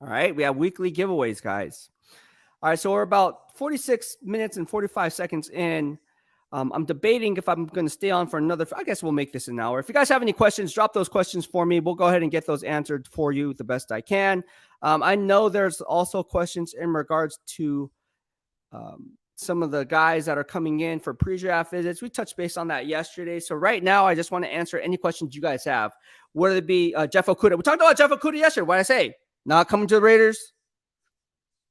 All right, we have weekly giveaways, guys. All right, so we're about 46 minutes and 45 seconds in. I'm debating if I'm going to stay on for another. I guess we'll make this an hour. If you guys have any questions, drop those questions for me. We'll go ahead and get those answered for you the best I can. I know there's also questions in regards to some of the guys that are coming in for pre-draft visits. We touched base on that yesterday. So right now, I just want to answer any questions you guys have. Whether it be Jeff Okudah. We talked about Jeff Okudah yesterday. What did I say? Not coming to the Raiders.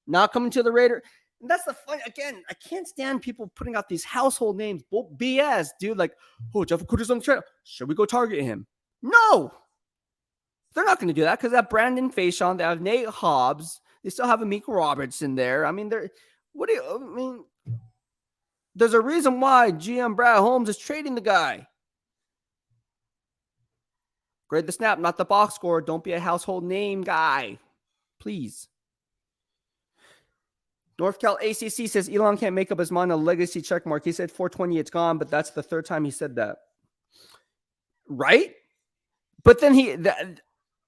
Not coming to the Raiders. And that's the fun. Again, I can't stand people putting out these household names. BS, dude. Like, oh, Jeff Okudah's on the trail. Should we go target him? No. They're not going to do that because they have Brandon Faison. They have Nate Hobbs. They still have Amik Robertson there. I mean, there's a reason why GM Brad Holmes is trading the guy. Grade the snap, not the box score. Don't be a household name guy. Please. North Cal ACC says Elon can't make up his mind on a legacy check mark. He said 420, it's gone, but that's the third time he said that. Right? But then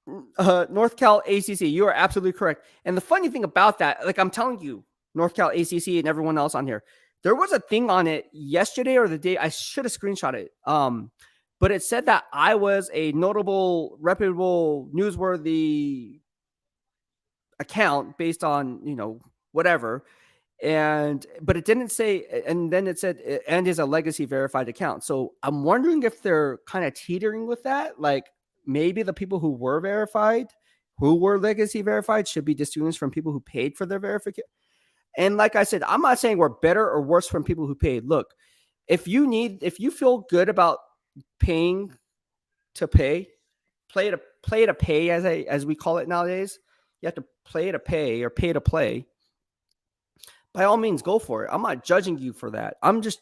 North Cal ACC, you are absolutely correct. And the funny thing about that, like I'm telling you, North Cal ACC and everyone else on here, there was a thing on it yesterday or the day. I should have screenshot it. But it said that I was a notable, reputable, newsworthy account based on, whatever. But it didn't say, and then it said, and is a legacy verified account. So I'm wondering if they're kind of teetering with that. Like maybe the people who were verified, who were legacy verified, should be distinguished from people who paid for their verification. And like I said, I'm not saying we're better or worse from people who paid. Look, if you feel good about paying to pay, play to pay, as we call it nowadays, you have to play to pay or pay to play. By all means, go for it. I'm not judging you for that. I'm just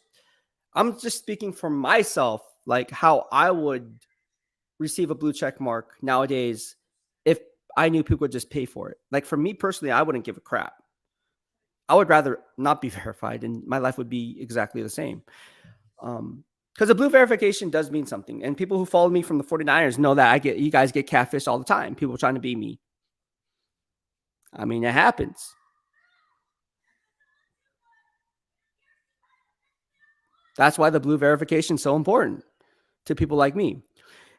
speaking for myself, like how I would receive a blue check mark nowadays if I knew people would just pay for it. Like for me personally, I wouldn't give a crap. I would rather not be verified and my life would be exactly the same. Because the blue verification does mean something. And people who follow me from the 49ers know that you guys get catfished all the time. People trying to be me. I mean, it happens. That's why the blue verification is so important to people like me.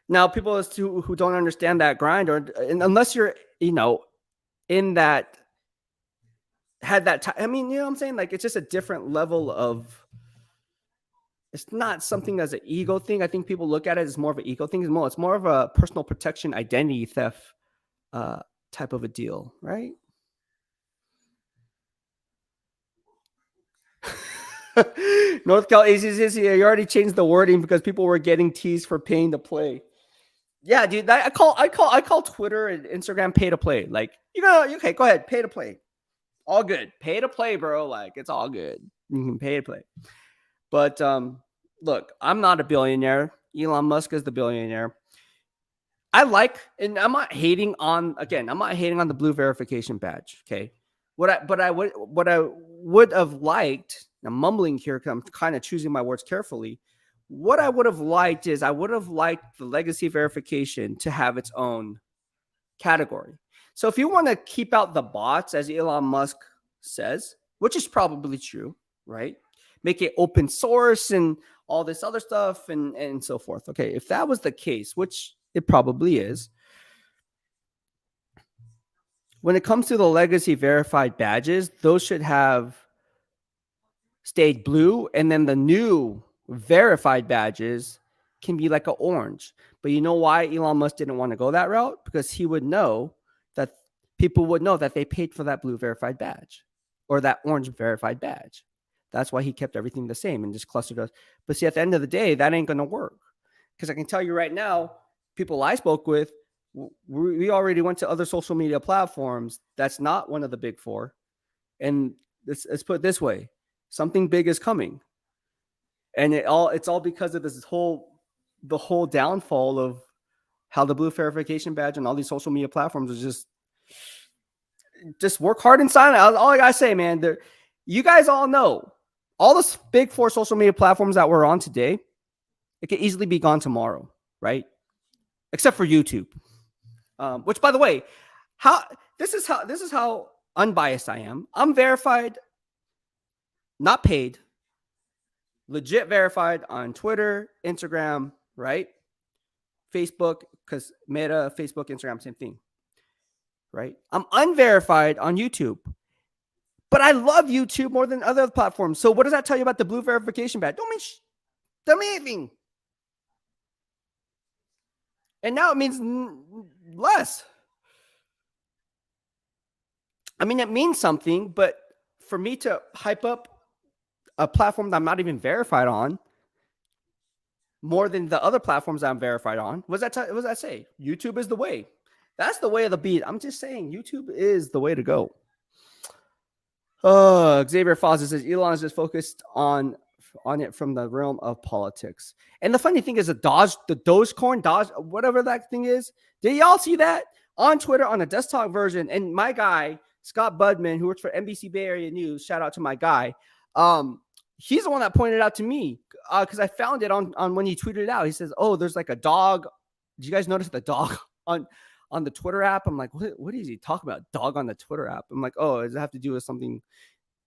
Now, people who don't understand that grind, unless you're, in that, had that time. I mean, you know what I'm saying? Like, it's just a different level of, it's not something as an ego thing. I think people look at it as more of an ego thing. It's more of a personal protection, identity theft type of a deal, right? North Cal ACC, you already changed the wording because people were getting teased for paying to play. Yeah, dude. I call Twitter and Instagram pay to play. Like, okay, go ahead, pay to play. All good. Pay to play, bro. Like, it's all good. You can pay to play. But look, I'm not a billionaire. Elon Musk is the billionaire. And I'm not hating on, again, I'm not hating on the blue verification badge. Okay. What I would have liked, I'm mumbling here because I'm kind of choosing my words carefully. What I would have liked is I would have liked the legacy verification to have its own category. So if you want to keep out the bots, as Elon Musk says, which is probably true, right? Make it open source and all this other stuff and so forth. Okay, if that was the case, which it probably is, when it comes to the legacy verified badges, those should have stayed blue, and then the new verified badges can be like an orange. But you know why Elon Musk didn't want to go that route? Because he would know that people would know that they paid for that blue verified badge or that orange verified badge. That's why he kept everything the same and just clustered us. But see, at the end of the day, that ain't going to work. Because I can tell you right now, people I spoke with, we already went to other social media platforms. That's not one of the big four. And let's put it this way. Something big is coming. And it's all because of the whole downfall of how the blue verification badge and all these social media platforms is just work hard and sign. All I gotta say, man, you guys all know all the big four social media platforms that we're on today, it could easily be gone tomorrow, right? Except for YouTube. Which, by the way, this is how unbiased I am. I'm verified, not paid, legit verified on Twitter, Instagram, right? Facebook, because Meta, Facebook, Instagram, same thing, right? I'm unverified on YouTube, but I love YouTube more than other platforms. So what does that tell you about the blue verification badge? Tell me anything. And now it means less. I mean, it means something, but for me to hype up a platform that I'm not even verified on more than the other platforms that I'm verified on, what does that say? YouTube is the way. That's the way of the beat. I'm just saying YouTube is the way to go. Xavier Foster says Elon is just focused on it from the realm of politics. And the funny thing is the Dogecoin, whatever that thing is. Did y'all see that on Twitter on the desktop version? And my guy, Scott Budman, who works for NBC Bay Area News, shout out to my guy. He's the one that pointed it out to me because I found it on when he tweeted it out. He says, "Oh, there's like a dog. Did you guys notice the dog on the Twitter app?" I'm like, what is he talking about? Dog on the Twitter app? I'm like, oh, does it have to do with something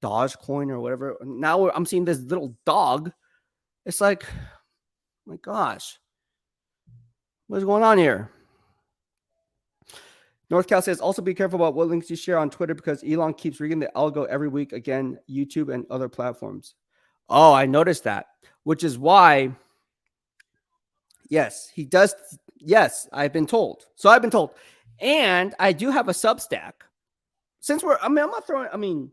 Dogecoin or whatever? Now I'm seeing this little dog. It's like, oh my gosh, what's going on here? North Cal says, also be careful about what links you share on Twitter because Elon keeps rigging the algo every week. Again, YouTube and other platforms. Oh, I noticed that, which is why, yes, he does. Yes, I've been told. And I do have a Substack. I'm not throwing,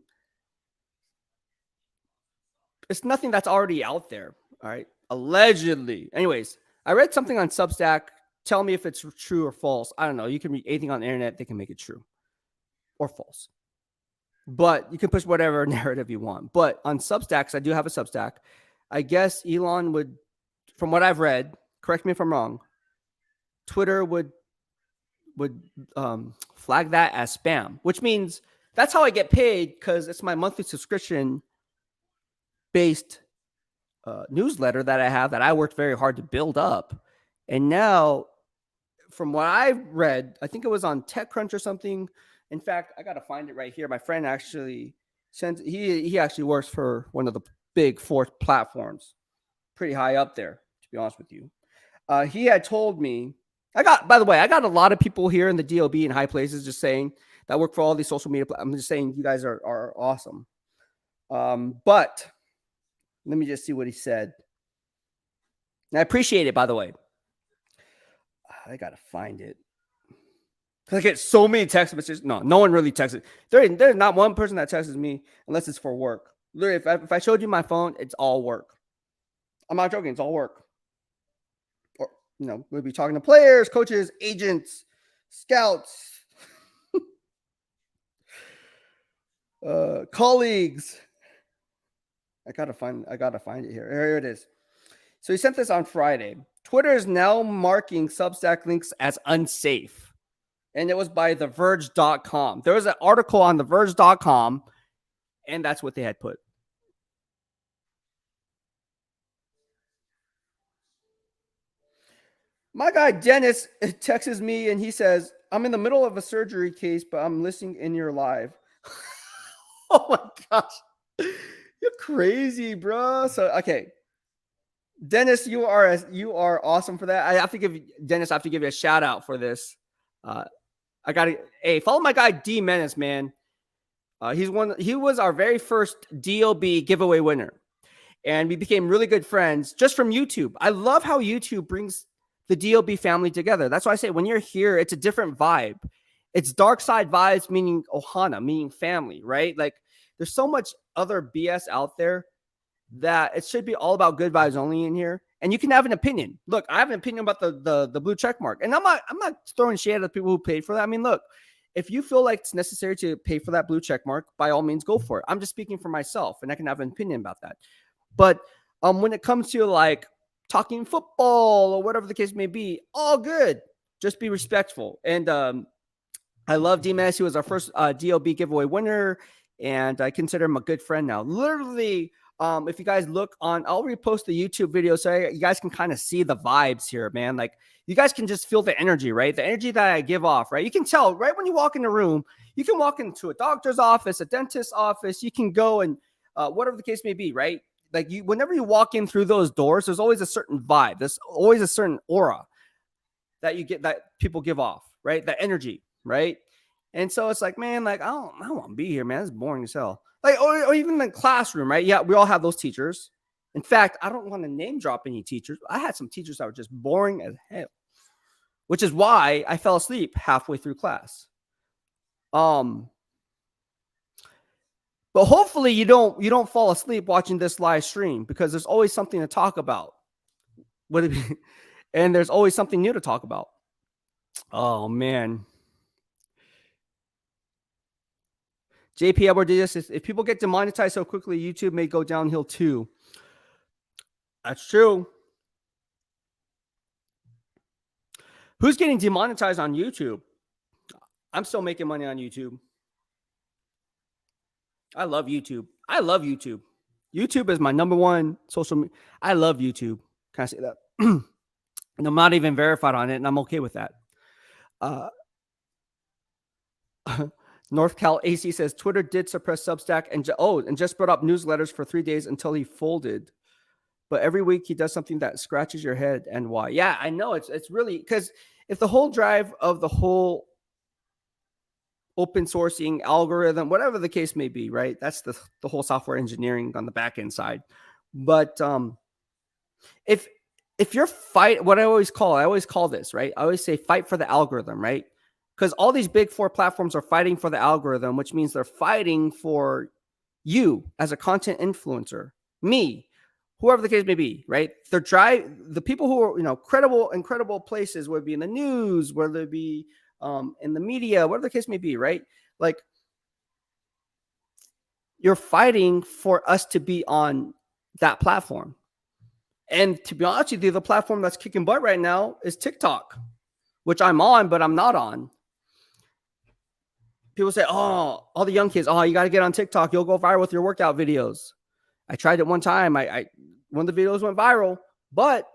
it's nothing that's already out there. All right. Allegedly. Anyways, I read something on Substack. Tell me if it's true or false. I don't know. You can read anything on the internet. They can make it true or false. But you can push whatever narrative you want. But on Substacks, I do have a Substack. I guess Elon would, from what I've read, correct me if I'm wrong, Twitter would flag that as spam, which means that's how I get paid because it's my monthly subscription based newsletter that I have that I worked very hard to build up. And now, from what I've read, I think it was on TechCrunch or something. In fact, I got to find it right here. My friend actually sent, he actually works for one of the big four platforms, pretty high up there, to be honest with you. He had told me, by the way, I got a lot of people here in the DOB in high places just saying that work for all these social media. I'm just saying you guys are awesome. But let me just see what he said. And I appreciate it, by the way. I got to find it. Because I get so many text messages. No one really texts. There's not one person that texts me unless it's for work. Literally, if I showed you my phone, it's all work. I'm not joking. It's all work. we'll be talking to players, coaches, agents, scouts, colleagues. I gotta find it here. Here it is. So he sent this on Friday. Twitter is now marking Substack links as unsafe. And it was by TheVerge.com. There was an article on TheVerge.com, and that's what they had put. My guy Dennis texts me and he says, I'm in the middle of a surgery case, but I'm listening in your live. Oh my gosh. You're crazy, bro. So, okay. Dennis, you are awesome for that. I have to give you a shout out for this. I gotta follow my guy D Menace, man. He was our very first DLB giveaway winner. And we became really good friends just from YouTube. I love how YouTube brings the DLB family together. That's why I say when you're here, it's a different vibe. It's dark side vibes, meaning ohana, meaning family, right? Like there's so much other BS out there that it should be all about good vibes only in here. And you can have an opinion. Look, I have an opinion about the blue check mark. And I'm not throwing shade at the people who paid for that. I mean, look, if you feel like it's necessary to pay for that blue check mark, by all means, go for it. I'm just speaking for myself, and I can have an opinion about that. But when it comes to like talking football or whatever the case may be, all good. Just be respectful. And I love D-Mass. He was our first DLB giveaway winner, and I consider him a good friend now. Literally, if you guys look on, I'll repost the YouTube video so you guys can kind of see the vibes here, man. Like you guys can just feel the energy, right? The energy that I give off, right? You can tell right when you walk in the room. You can walk into a doctor's office, a dentist's office. You can go and whatever the case may be, right? Like whenever you walk in through those doors, there's always a certain vibe. There's always a certain aura that you get, that people give off, right? That energy, right? And so it's like, man, like I don't want to be here, man. It's boring as hell. Like, or even the classroom, right? Yeah, we all have those teachers. In fact, I don't want to name drop any teachers. I had some teachers that were just boring as hell, which is why I fell asleep halfway through class. But hopefully you don't fall asleep watching this live stream, because there's always something to talk about. And there's always something new to talk about. Oh man. JP Edward did this. If people get demonetized so quickly, YouTube may go downhill too. That's true. Who's getting demonetized on YouTube? I'm still making money on YouTube. I love YouTube. YouTube is my number one social media. I love YouTube. Can I say that? And I'm not even verified on it, and I'm okay with that. North Cal AC says Twitter did suppress Substack and just brought up newsletters for 3 days until he folded. But every week he does something that scratches your head. And why? Yeah, I know it's really, because if the whole drive of the whole open sourcing algorithm, whatever the case may be, right? That's the whole software engineering on the back end side. But if you're what I always call this, right? I always say fight for the algorithm, right? Because all these big four platforms are fighting for the algorithm, which means they're fighting for you as a content influencer, me, whoever the case may be, right? The people who are, credible places, whether it be in the news, whether it be in the media, whatever the case may be, right? Like you're fighting for us to be on that platform. And to be honest with you, the platform that's kicking butt right now is TikTok, which I'm on, but I'm not on. People say, oh, all the young kids, oh, you got to get on TikTok. You'll go viral with your workout videos. I tried it one time. One of the videos went viral, but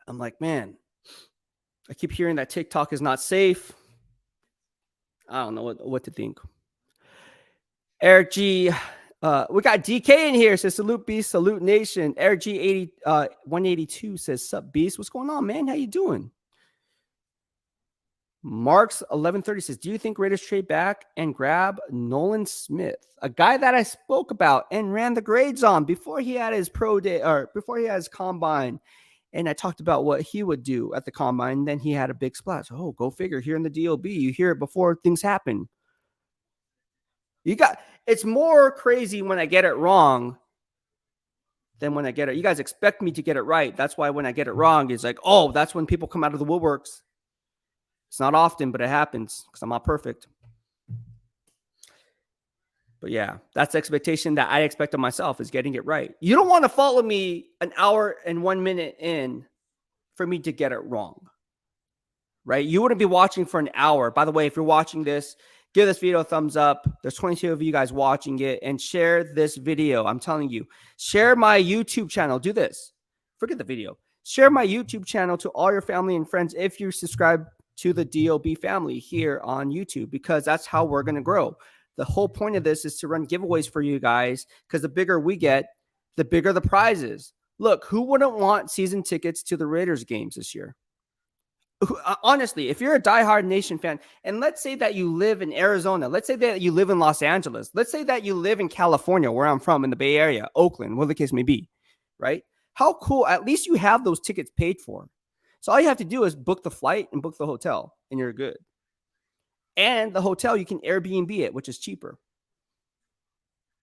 I'm like, man, I keep hearing that TikTok is not safe. I don't know what to think. Eric G, we got DK in here. Says salute Beast, salute Nation. Eric G 182 says sup Beast. What's going on, man? How you doing? Marks 1130 says, do you think Raiders trade back and grab Nolan Smith, a guy that I spoke about and ran the grades on before he had his pro day or before he had his combine? And I talked about what he would do at the combine. And then he had a big splash. Oh, go figure. Here in the DLB, you hear it before things happen. It's more crazy when I get it wrong Then when I get it, you guys expect me to get it right. That's why when I get it wrong, it's like, oh, that's when people come out of the woodworks. It's not often, but it happens because I'm not perfect. But yeah, that's the expectation that I expect of myself, is getting it right. You don't want to follow me an hour and 1 minute in for me to get it wrong, right? You wouldn't be watching for an hour. By the way, if you're watching this, give this video a thumbs up. There's 22 of you guys watching it, and share this video. I'm telling you, share my YouTube channel. Do this. Forget the video. Share my YouTube channel to all your family and friends if you subscribe to the DOB family here on YouTube, because that's how we're going to grow. The whole point of this is to run giveaways for you guys, because the bigger we get, the bigger the prizes. Look, who wouldn't want season tickets to the Raiders games this year? Honestly, if you're a diehard Nation fan, and let's say that you live in Arizona, let's say that you live in Los Angeles, let's say that you live in California, where I'm from, in the Bay Area, Oakland, whatever the case may be, right? How cool. At least you have those tickets paid for. So all you have to do is book the flight and book the hotel, and you're good. And the hotel, you can Airbnb it, which is cheaper.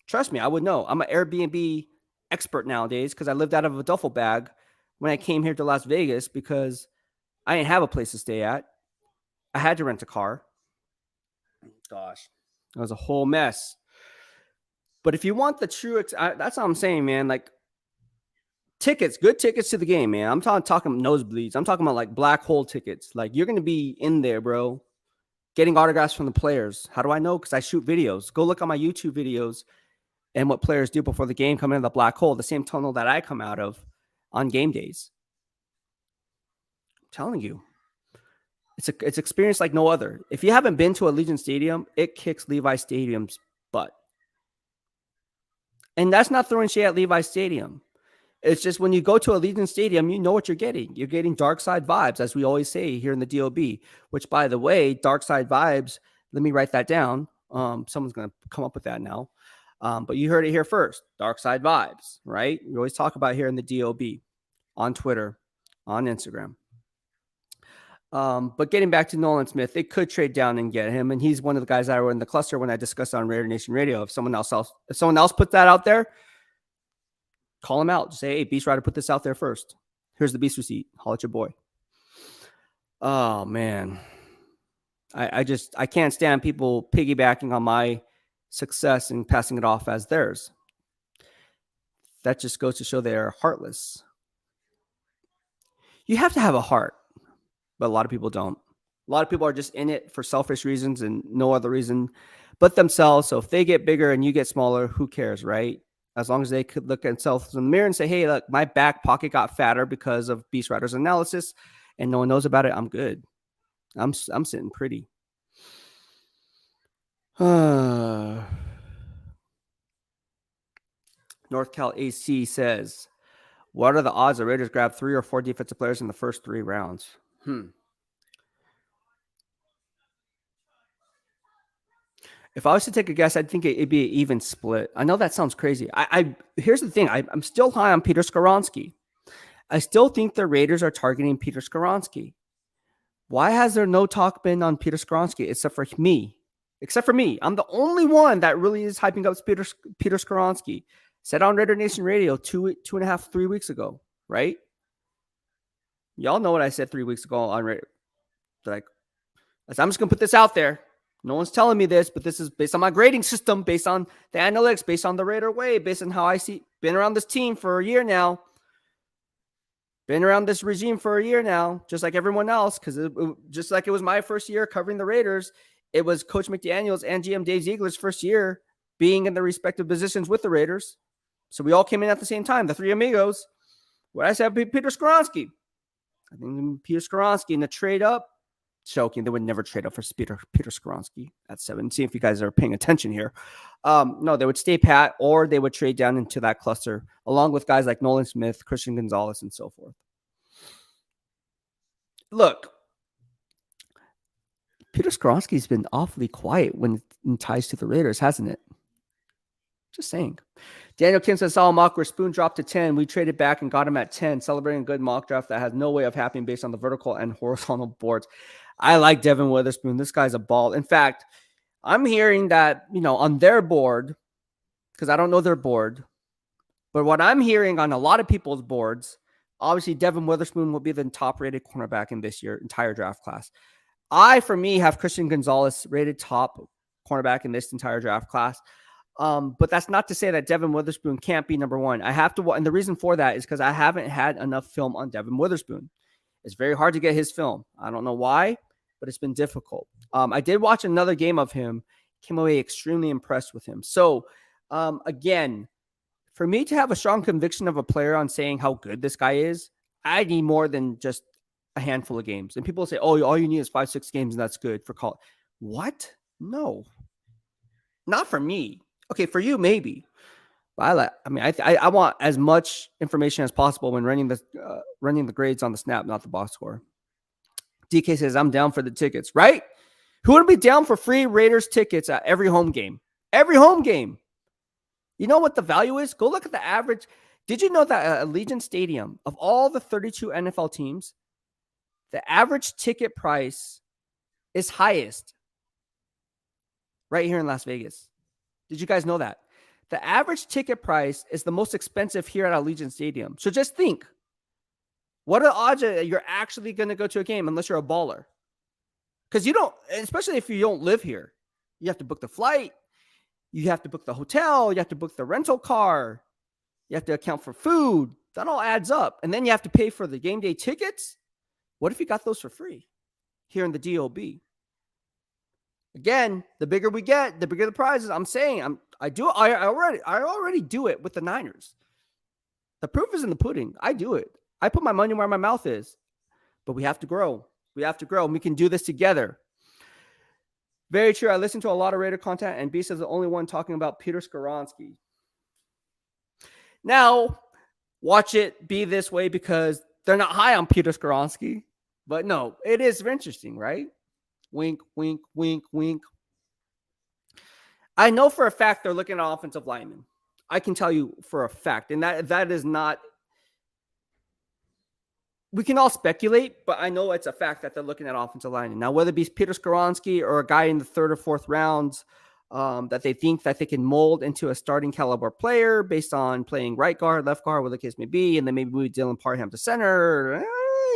Trust me, I would know. I'm an Airbnb expert nowadays because I lived out of a duffel bag when I came here to Las Vegas, because I didn't have a place to stay at. I had to rent a car. Gosh, it was a whole mess. But if you want the true, that's what I'm saying, man. Like, tickets, good tickets to the game, man. I'm talking nosebleeds. I'm talking about like black hole tickets. Like, you're going to be in there, bro, getting autographs from the players. How do I know? Because I shoot videos. Go look on my YouTube videos and what players do before the game come into the black hole, the same tunnel that I come out of on game days. I'm telling you, it's experience like no other. If you haven't been to Allegiant Stadium, it kicks Levi Stadium's butt. And that's not throwing shade at Levi Stadium. It's just when you go to Allegiant Stadium, you know what you're getting. You're getting dark side vibes, as we always say here in the DOB, which, by the way, dark side vibes, let me write that down. Someone's going to come up with that now. But you heard it here first. Dark side vibes, right? We always talk about here in the DOB, on Twitter, on Instagram. But getting back to Nolan Smith, they could trade down and get him. And he's one of the guys that were in the cluster when I discussed on Raider Nation Radio. If someone else put that out there, call him out. Just say, hey, BEASTwriter put this out there first. Here's the Beast receipt. Holla at your boy. Oh, man. I can't stand people piggybacking on my success and passing it off as theirs. That just goes to show they're heartless. You have to have a heart, but a lot of people don't. A lot of people are just in it for selfish reasons and no other reason but themselves. So if they get bigger and you get smaller, who cares, right? As long as they could look at themselves in the mirror and say, hey, look, my back pocket got fatter because of BEASTwriter's analysis and no one knows about it, I'm good. I'm sitting pretty. North Cal AC says, what are the odds the Raiders grab 3 or 4 defensive players in the first 3 rounds? If I was to take a guess, I'd think it'd be an even split. I know that sounds crazy. Here's the thing. I'm still high on Peter Skoronski. I still think the Raiders are targeting Peter Skoronski. Why has there no talk been on Peter Skoronski except for me? Except for me. I'm the only one that really is hyping up Peter Skoronski. Said on Raider Nation Radio 3 weeks ago, right? Y'all know what I said 3 weeks ago on Raider. Like, I'm just going to put this out there. No one's telling me this, but this is based on my grading system, based on the analytics, based on the Raider way, based on how I see. Been around this team for a year now. Been around this regime for a year now, just like everyone else, because just like it was my first year covering the Raiders, it was Coach McDaniels and GM Dave Ziegler's first year being in the respective positions with the Raiders. So we all came in at the same time, the 3 amigos. What I said, Peter Skoronski. I think Peter Skoronski in the trade up. Joking, they would never trade up for Peter Skoronski at 7. See if you guys are paying attention here. No, they would stay pat, or they would trade down into that cluster, along with guys like Nolan Smith, Christian Gonzalez, and so forth. Look, Peter Skoronski's been awfully quiet when it ties to the Raiders, hasn't it? Just saying. Daniel Kim says, saw a mock where Spoon dropped to 10. We traded back and got him at 10, celebrating a good mock draft that has no way of happening based on the vertical and horizontal boards. I like Devin Witherspoon. This guy's a ball. In fact, I'm hearing that, on their board, because I don't know their board, But what I'm hearing on a lot of people's boards, obviously Devin Witherspoon will be the top-rated cornerback in this year entire draft class. For me, have Christian Gonzalez rated top cornerback in this entire draft class. But that's not to say that Devin Witherspoon can't be number one. I have to, and the reason for that is because I haven't had enough film on Devin Witherspoon. It's very hard to get his film. I don't know why, but it's been difficult. I did watch another game of him, came away extremely impressed with him. So, again, for me to have a strong conviction of a player on saying how good this guy is, I need more than just a handful of games. And people say, oh, all you need is 5-6 games and that's good for college. What? No, not for me. Okay, for you, maybe. But I want as much information as possible when running the grades on the snap, not the box score. DK says, I'm down for the tickets, right? Who would be down for free Raiders tickets at every home game? Every home game. You know what the value is? Go look at the average. Did you know that at Allegiant Stadium, of all the 32 NFL teams, the average ticket price is highest right here in Las Vegas? Did you guys know that? The average ticket price is the most expensive here at Allegiant Stadium. So just think, what are the odds that you're actually going to go to a game unless you're a baller? Because you don't, especially if you don't live here. You have to book the flight. You have to book the hotel. You have to book the rental car. You have to account for food. That all adds up. And then you have to pay for the game day tickets. What if you got those for free here in the DOB? Again, the bigger we get, the bigger the prizes. I'm saying I already do it with the Niners. The proof is in the pudding. I do it. I put my money where my mouth is. But we have to grow. We have to grow. And we can do this together. Very true. I listen to a lot of Raider content, and Beast is the only one talking about Peter Skoronski. Now, watch it be this way because they're not high on Peter Skoronski. But no, it is interesting, right? Wink, wink, wink, wink. I know for a fact they're looking at offensive linemen. I can tell you for a fact. And that is not... We can all speculate, but I know it's a fact that they're looking at offensive linemen. Now, whether it be Peter Skoronski or a guy in the 3rd or 4th rounds that they think that they can mold into a starting caliber player based on playing right guard, left guard, whatever the case may be, and then maybe move Dylan Parham to center.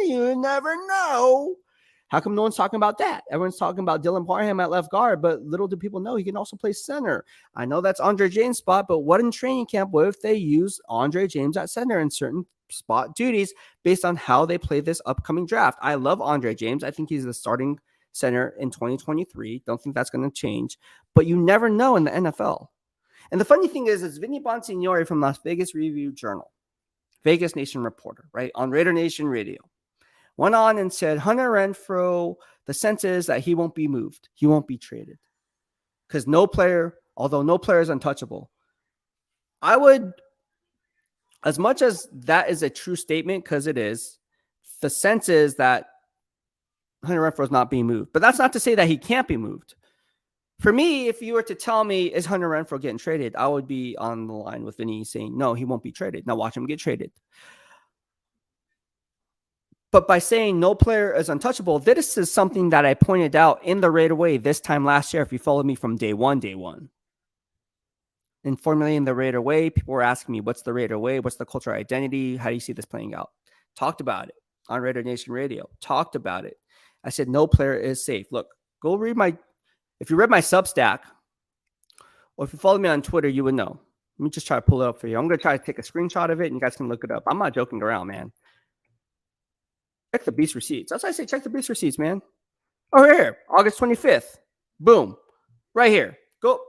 You never know. How come no one's talking about that? Everyone's talking about Dylan Parham at left guard, but little do people know he can also play center. I know that's Andre James' spot, but what in training camp? What if they use Andre James at center in certain spot duties based on how they play this upcoming draft? I love Andre James. I think he's the starting center in 2023. Don't think that's going to change, but you never know in the NFL. And the funny thing is Vinny Bonsignore from Las Vegas Review Journal, Vegas Nation reporter, right, on Raider Nation Radio, went on and said, Hunter Renfrow, the sense is that he won't be moved. He won't be traded. Because although no player is untouchable, I would, as much as that is a true statement, because it is, the sense is that Hunter Renfrow is not being moved. But that's not to say that he can't be moved. For me, if you were to tell me, is Hunter Renfrow getting traded? I would be on the line with Vinny saying, no, he won't be traded. Now watch him get traded. But by saying no player is untouchable, this is something that I pointed out in the Raider Way this time last year. If you followed me from day one. In formulating the Raider Way, people were asking me, what's the Raider Way? What's the cultural identity? How do you see this playing out? Talked about it on Raider Nation Radio. Talked about it. I said, no player is safe. Look, go read if you read my Substack, or if you follow me on Twitter, you would know. Let me just try to pull it up for you. I'm going to try to take a screenshot of it, and you guys can look it up. I'm not joking around, man. Check the Beast receipts. That's why I say check the Beast receipts, man. Oh, here, August 25th. Boom. Right here. Go.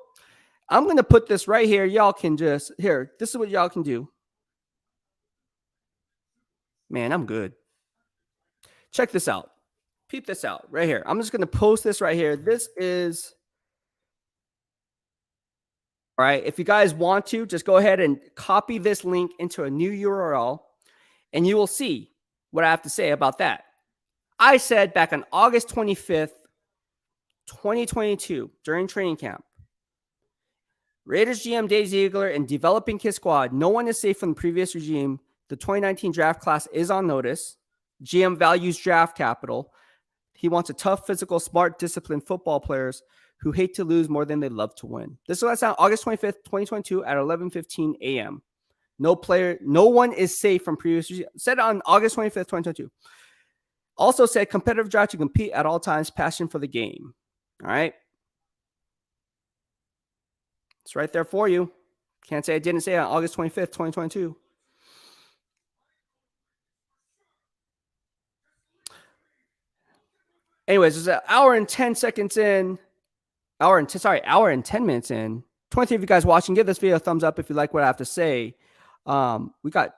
I'm going to put this right here. Y'all can this is what y'all can do. Man, I'm good. Check this out. Peep this out right here. I'm just going to post this right here. This is, all right, if you guys want to, just go ahead and copy this link into a new URL, and you will see what I have to say about that. I said back on August 25th, 2022, during training camp, Raiders GM Dave Ziegler and developing his squad, no one is safe from the previous regime. The 2019 draft class is on notice. GM values draft capital. He wants a tough, physical, smart, disciplined football players who hate to lose more than they love to win. This was on August 25th, 2022 at 11:15 a.m. No one is safe from previous. Said on August 25th, 2022. Also said competitive drive to compete at all times, passion for the game. All right. It's right there for you. Can't say I didn't say it on August 25th, 2022. Anyways, it's an hour and 10 seconds in. Hour and 10 minutes in. 23 of you guys watching, give this video a thumbs up if you like what I have to say. We got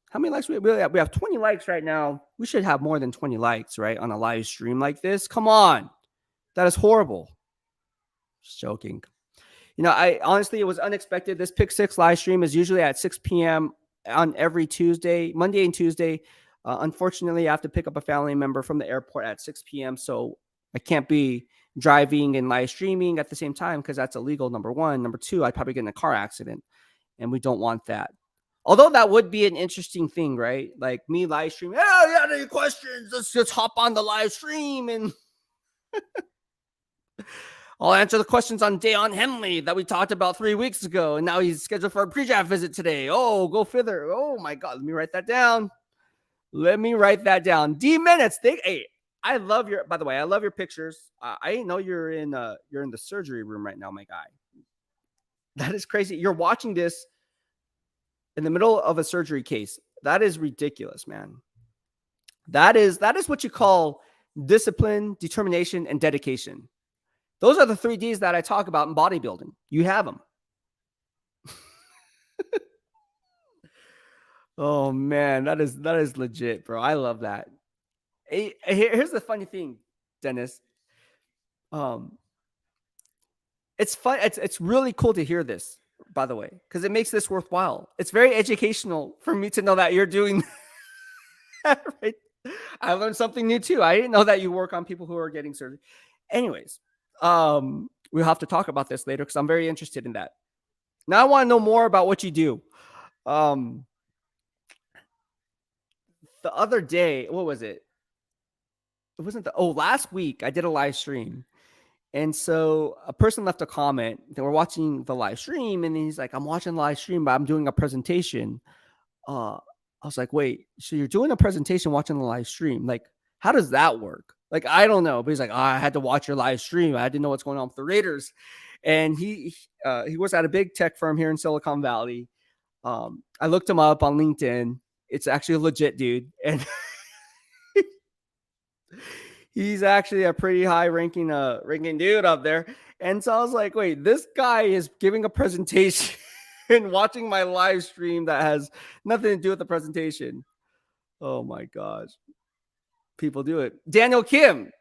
how many likes? We have 20 likes right now. We should have more than 20 likes, right? On a live stream like this. Come on. That is horrible. Just joking. I honestly, it was unexpected. This Pick 6 live stream is usually at 6 p.m. on every Tuesday, Monday and Tuesday. Unfortunately, I have to pick up a family member from the airport at 6 p.m. So I can't be driving and live streaming at the same time because that's illegal, number one. Number two, I'd probably get in a car accident, and we don't want that. Although that would be an interesting thing, right? Like me live streaming. Oh, yeah, any questions? Let's just hop on the live stream and I'll answer the questions on Deion Henley that we talked about 3 weeks ago. And now he's scheduled for a pre-draft visit today. Oh, go further. Oh my God. Let me write that down. D minutes. Hey, I love your pictures. I didn't know you're in the surgery room right now, my guy. That is crazy. You're watching this in the middle of a surgery case. That is ridiculous, man. That is what you call discipline, determination, and dedication. Those are the 3 Ds that I talk about in bodybuilding. You have them. Oh man, that is legit, bro. I love that. Hey, here's the funny thing, Dennis. It's fun. It's really cool to hear this, by the way, because it makes this worthwhile. It's very educational for me to know that you're doing that, right? I learned something new too. I didn't know that you work on people who are getting surgery. Anyways, we'll have to talk about this later because I'm very interested in that. Now I want to know more about what you do. The other day, what was it? It wasn't last week I did a live stream. And so a person left a comment. They were watching the live stream and he's like, I'm watching the live stream, but I'm doing a presentation. I was like, wait, so you're doing a presentation watching the live stream? Like, how does that work? Like, I don't know. But he's like, I had to watch your live stream. I didn't know what's going on with the Raiders. And he was at a big tech firm here in Silicon Valley. I looked him up on LinkedIn. It's actually a legit dude. And he's actually a pretty high ranking dude up there. And so I was like, wait, this guy is giving a presentation and watching my live stream that has nothing to do with the presentation. Oh my gosh. People do it. Daniel Kim,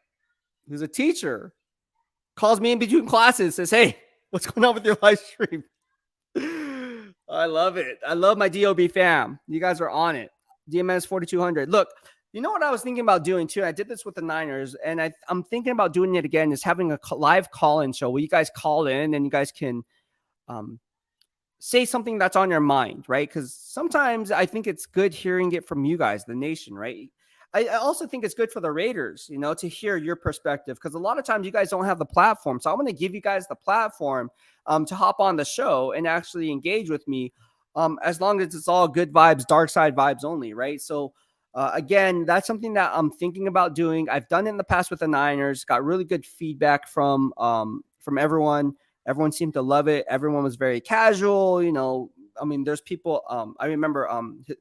who's a teacher, calls me in between classes, says, hey, what's going on with your live stream? I love it. I love my DOB fam. You guys are on it. DMS 4200. Look, you know what I was thinking about doing too? I did this with the Niners, and I'm thinking about doing it again, is having a live call-in show where you guys call in and you guys can say something that's on your mind, right? Because sometimes I think it's good hearing it from you guys, the nation, right? I also think it's good for the Raiders, to hear your perspective, because a lot of times you guys don't have the platform. So I'm going to give you guys the platform to hop on the show and actually engage with me, as long as it's all good vibes, dark side vibes only, right? So again, that's something that I'm thinking about doing. I've done it in the past with the Niners, got really good feedback from everyone. Everyone seemed to love it. Everyone was very casual. I mean, there's people. I remember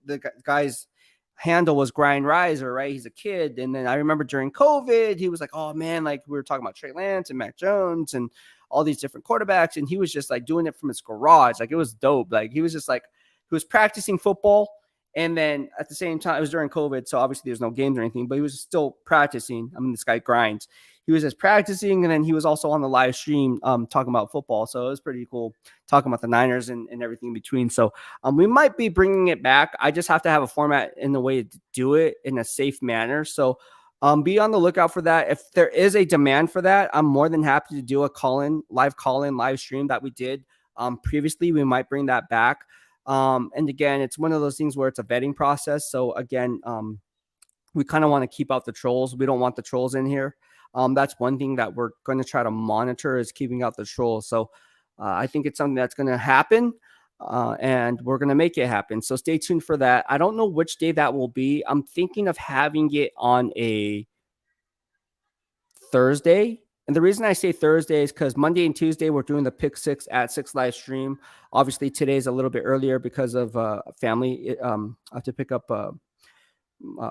the guy's handle was Grind Riser, right? He's a kid. And then I remember during COVID, he was like, oh man, like we were talking about Trey Lance and Mac Jones and all these different quarterbacks. And he was just like doing it from his garage. Like it was dope. Like he was just like, he was practicing football. And then at the same time, it was during COVID. So obviously there's no games or anything, but he was still practicing. I mean, this guy grinds. He was just practicing. And then he was also on the live stream talking about football. So it was pretty cool talking about the Niners and everything in between. So we might be bringing it back. I just have to have a format in the way to do it in a safe manner. So be on the lookout for that. If there is a demand for that, I'm more than happy to do a live stream that we did previously. We might bring that back. And again, it's one of those things where it's a vetting process. So again, we kind of want to keep out the trolls. We don't want the trolls in here. That's one thing that we're going to try to monitor, is keeping out the trolls. So I think it's something that's going to happen. and we're going to make it happen. So stay tuned for that. I don't know which day that will be. I'm thinking of having it on a Thursday. And the reason I say Thursday is because Monday and Tuesday we're doing the Pick Six at 6 live stream. Obviously, today's a little bit earlier because of family. I have to pick up a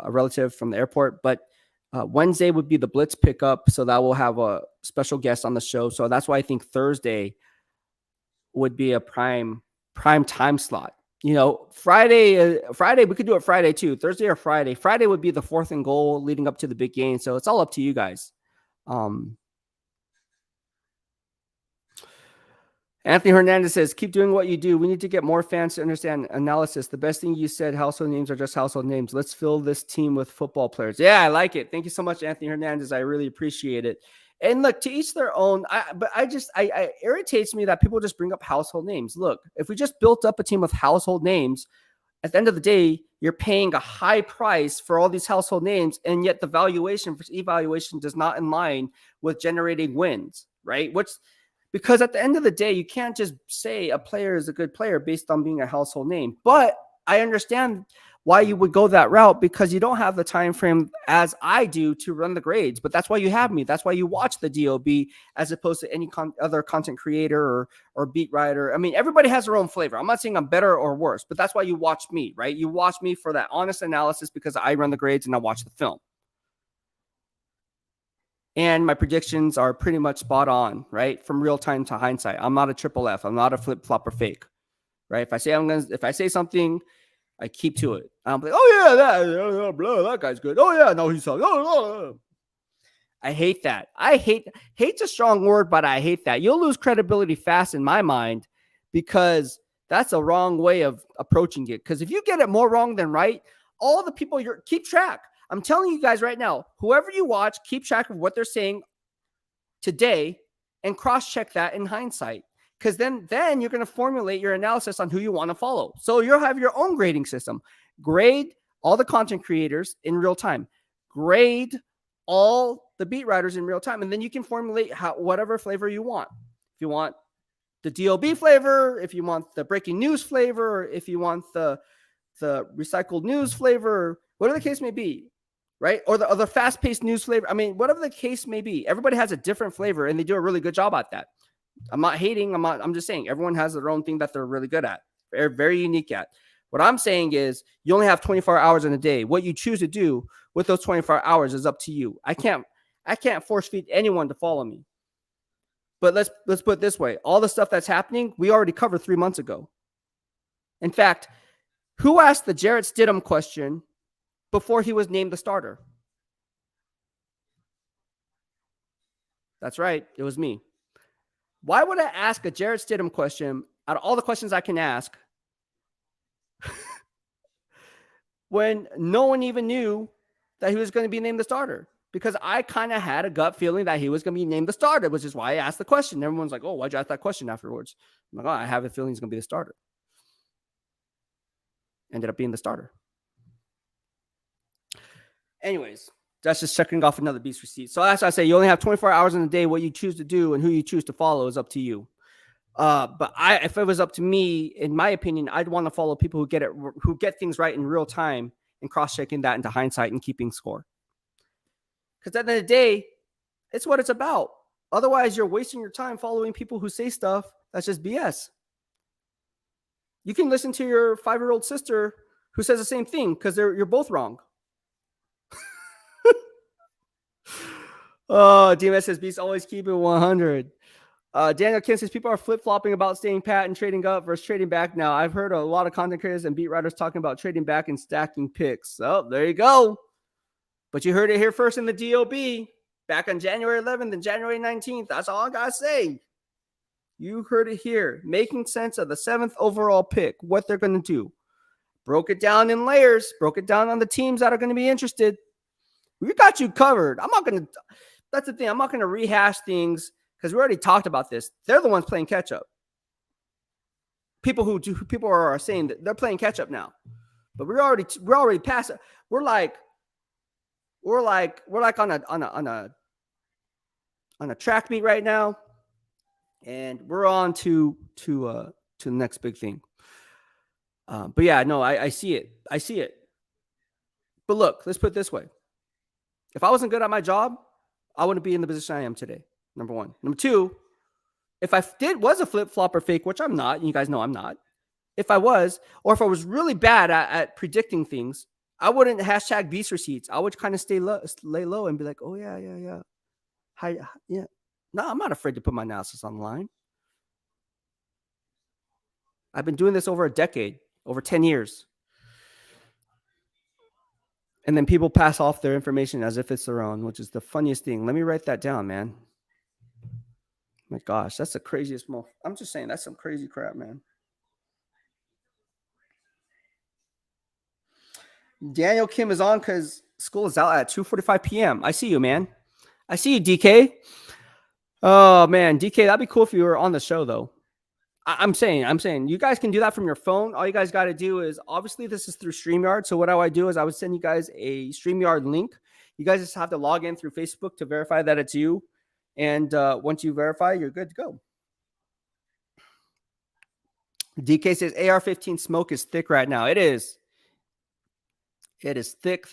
relative from the airport. But Wednesday would be the Blitz pickup. So that will have a special guest on the show. So that's why I think Thursday would be a prime time slot. You know, Friday we could do it Friday too. Thursday or Friday. Friday would be the 4th and goal leading up to the big game. So it's all up to you guys. Anthony Hernandez says, keep doing what you do. We need to get more fans to understand analysis. The best thing you said, household names are just household names. Let's fill this team with football players. Yeah, I like it. Thank you so much, Anthony Hernandez. I really appreciate it. And look, to each their own. It irritates me that people just bring up household names. Look, if we just built up a team with household names, at the end of the day, you're paying a high price for all these household names, and yet the valuation for evaluation does not in line with generating wins, right? Because at the end of the day, you can't just say a player is a good player based on being a household name. But I understand why you would go that route, because you don't have the time frame as I do to run the grades. But that's why you have me. That's why you watch the DOB as opposed to any other content creator or beat writer. I mean, everybody has their own flavor. I'm not saying I'm better or worse, but that's why you watch me, right? You watch me for that honest analysis because I run the grades and I watch the film. And my predictions are pretty much spot on, right? From real time to hindsight. I'm not a triple F. I'm not a flip flop or fake, right? If I say something, I keep to it. I'm like, oh yeah, that guy's good. Oh yeah, no, he sucks. Oh. I hate that. Hate's a strong word, but I hate that. You'll lose credibility fast in my mind, because that's a wrong way of approaching it. Because if you get it more wrong than right, all the people keep track. I'm telling you guys right now, whoever you watch, keep track of what they're saying today and cross-check that in hindsight. Because then you're going to formulate your analysis on who you want to follow. So you'll have your own grading system. Grade all the content creators in real time. Grade all the beat writers in real time. And then you can formulate whatever flavor you want. If you want the DOB flavor, if you want the breaking news flavor, if you want the recycled news flavor, whatever the case may be. Right? Or the fast-paced news flavor. I mean, whatever the case may be, everybody has a different flavor, and they do a really good job at that. I'm not hating. I'm just saying everyone has their own thing that they're really good at. They're very unique at. What I'm saying is you only have 24 hours in a day. What you choose to do with those 24 hours is up to you. I can't force feed anyone to follow me. But let's put it this way. All the stuff that's happening, we already covered 3 months ago. In fact, who asked the Jarrett Stidham question before he was named the starter? That's right. It was me. Why would I ask a Jarrett Stidham question out of all the questions I can ask when no one even knew that he was going to be named the starter? Because I kind of had a gut feeling that he was going to be named the starter, which is why I asked the question. Everyone's like, oh, why'd you ask that question afterwards? I'm like, oh, I have a feeling he's going to be the starter. Ended up being the starter. Anyways, that's just checking off another beast receipt. So as I say, you only have 24 hours in a day. What you choose to do and who you choose to follow is up to you. But if it was up to me, in my opinion, I'd want to follow people who get things right in real time and cross-checking that into hindsight and keeping score. Because at the end of the day, it's what it's about. Otherwise, you're wasting your time following people who say stuff that's just BS. You can listen to your 5-year-old sister who says the same thing because you're both wrong. Oh, DMS says Beast always keep it 100. Daniel Kim says people are flip-flopping about staying pat and trading up versus trading back now. I've heard a lot of content creators and beat writers talking about trading back and stacking picks. Oh, there you go. But you heard it here first in the DOB back on January 11th and January 19th. That's all I got to say. You heard it here. Making sense of the 7th overall pick, what they're going to do. Broke it down in layers. Broke it down on the teams that are going to be interested. We got you covered. That's the thing. I'm not going to rehash things because we already talked about this. They're the ones playing catch up. People are saying that they're playing catch up now, but we're already past it. We're like on a track meet right now, and we're on to the next big thing. But yeah, no, I see it. I see it. But look, let's put it this way. If I wasn't good at my job, I wouldn't be in the position I am today. Number one. Number two, if I was a flip flop or fake, which I'm not, and you guys know I'm not. If I was, or if I was really bad at predicting things, I wouldn't hashtag beast receipts. I would kind of lay low and be like, oh yeah. Hi, yeah. No, I'm not afraid to put my analysis online. I've been doing this over a decade, over 10 years. And then people pass off their information as if it's their own, which is the funniest thing. Let me write that down, man. My gosh, that's the craziest I'm just saying, that's some crazy crap, man. Daniel Kim is on because school is out at 2:45 p.m. I see you, man. I see you, DK. Oh man, DK, that'd be cool if you were on the show, though. I'm saying, you guys can do that from your phone. All you guys got to do is, obviously, this is through StreamYard. So what I would do is I would send you guys a StreamYard link. You guys just have to log in through Facebook to verify that it's you. And once you verify, you're good to go. DK says AR-15 smoke is thick right now. It is. It is thick.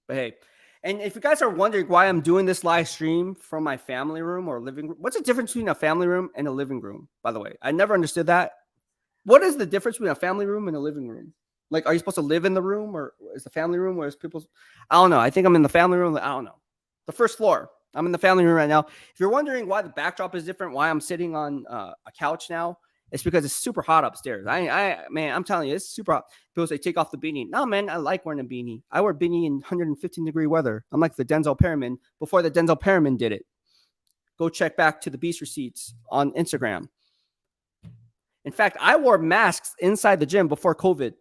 But hey, and if you guys are wondering why I'm doing this live stream from my family room or living room, what's the difference between a family room and a living room, by the way? I never understood that. What is the difference between a family room and a living room? Like, are you supposed to live in the room, or is the family room where people's? I don't know. I think I'm in the family room. I don't know. The first floor. I'm in the family room right now. If you're wondering why the backdrop is different, why I'm sitting on a couch now, it's because it's super hot upstairs. Man, I'm telling you, it's super hot. People say, take off the beanie. No, man, I like wearing a beanie. I wear a beanie in 115-degree weather. I'm like the Denzel Perryman before the Denzel Perryman did it. Go check back to the Beast Receipts on Instagram. In fact, I wore masks inside the gym before COVID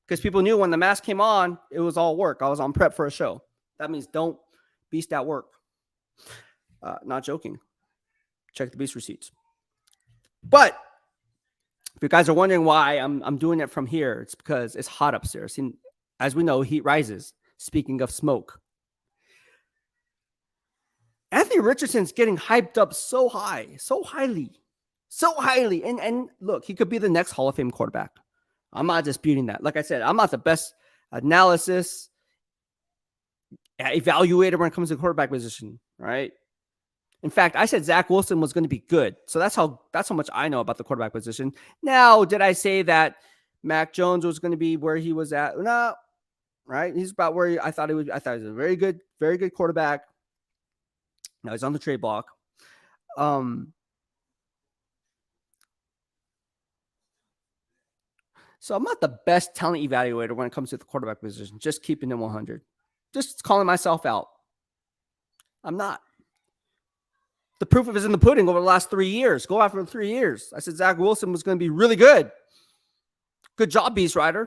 because people knew when the mask came on, it was all work. I was on prep for a show. That means don't beast at work. Not joking. Check the Beast Receipts. But if you guys are wondering why I'm doing it from here, it's because it's hot upstairs. And as we know, heat rises. Speaking of smoke. Anthony Richardson's getting hyped up so highly. And look, he could be the next Hall of Fame quarterback. I'm not disputing that. Like I said, I'm not the best analysis evaluator when it comes to the quarterback position, right? In fact, I said Zach Wilson was going to be good. So that's how much I know about the quarterback position. Now, did I say that Mac Jones was going to be where he was at? No, right? He's about where I thought he was. I thought he was a very good quarterback. Now he's on the trade block. So I'm not the best talent evaluator when it comes to the quarterback position, just keeping it 100. Just calling myself out. I'm not. The proof of it is in the pudding over the last 3 years. Go after 3 years. I said Zach Wilson was going to be really good. Good job, BEASTwriter.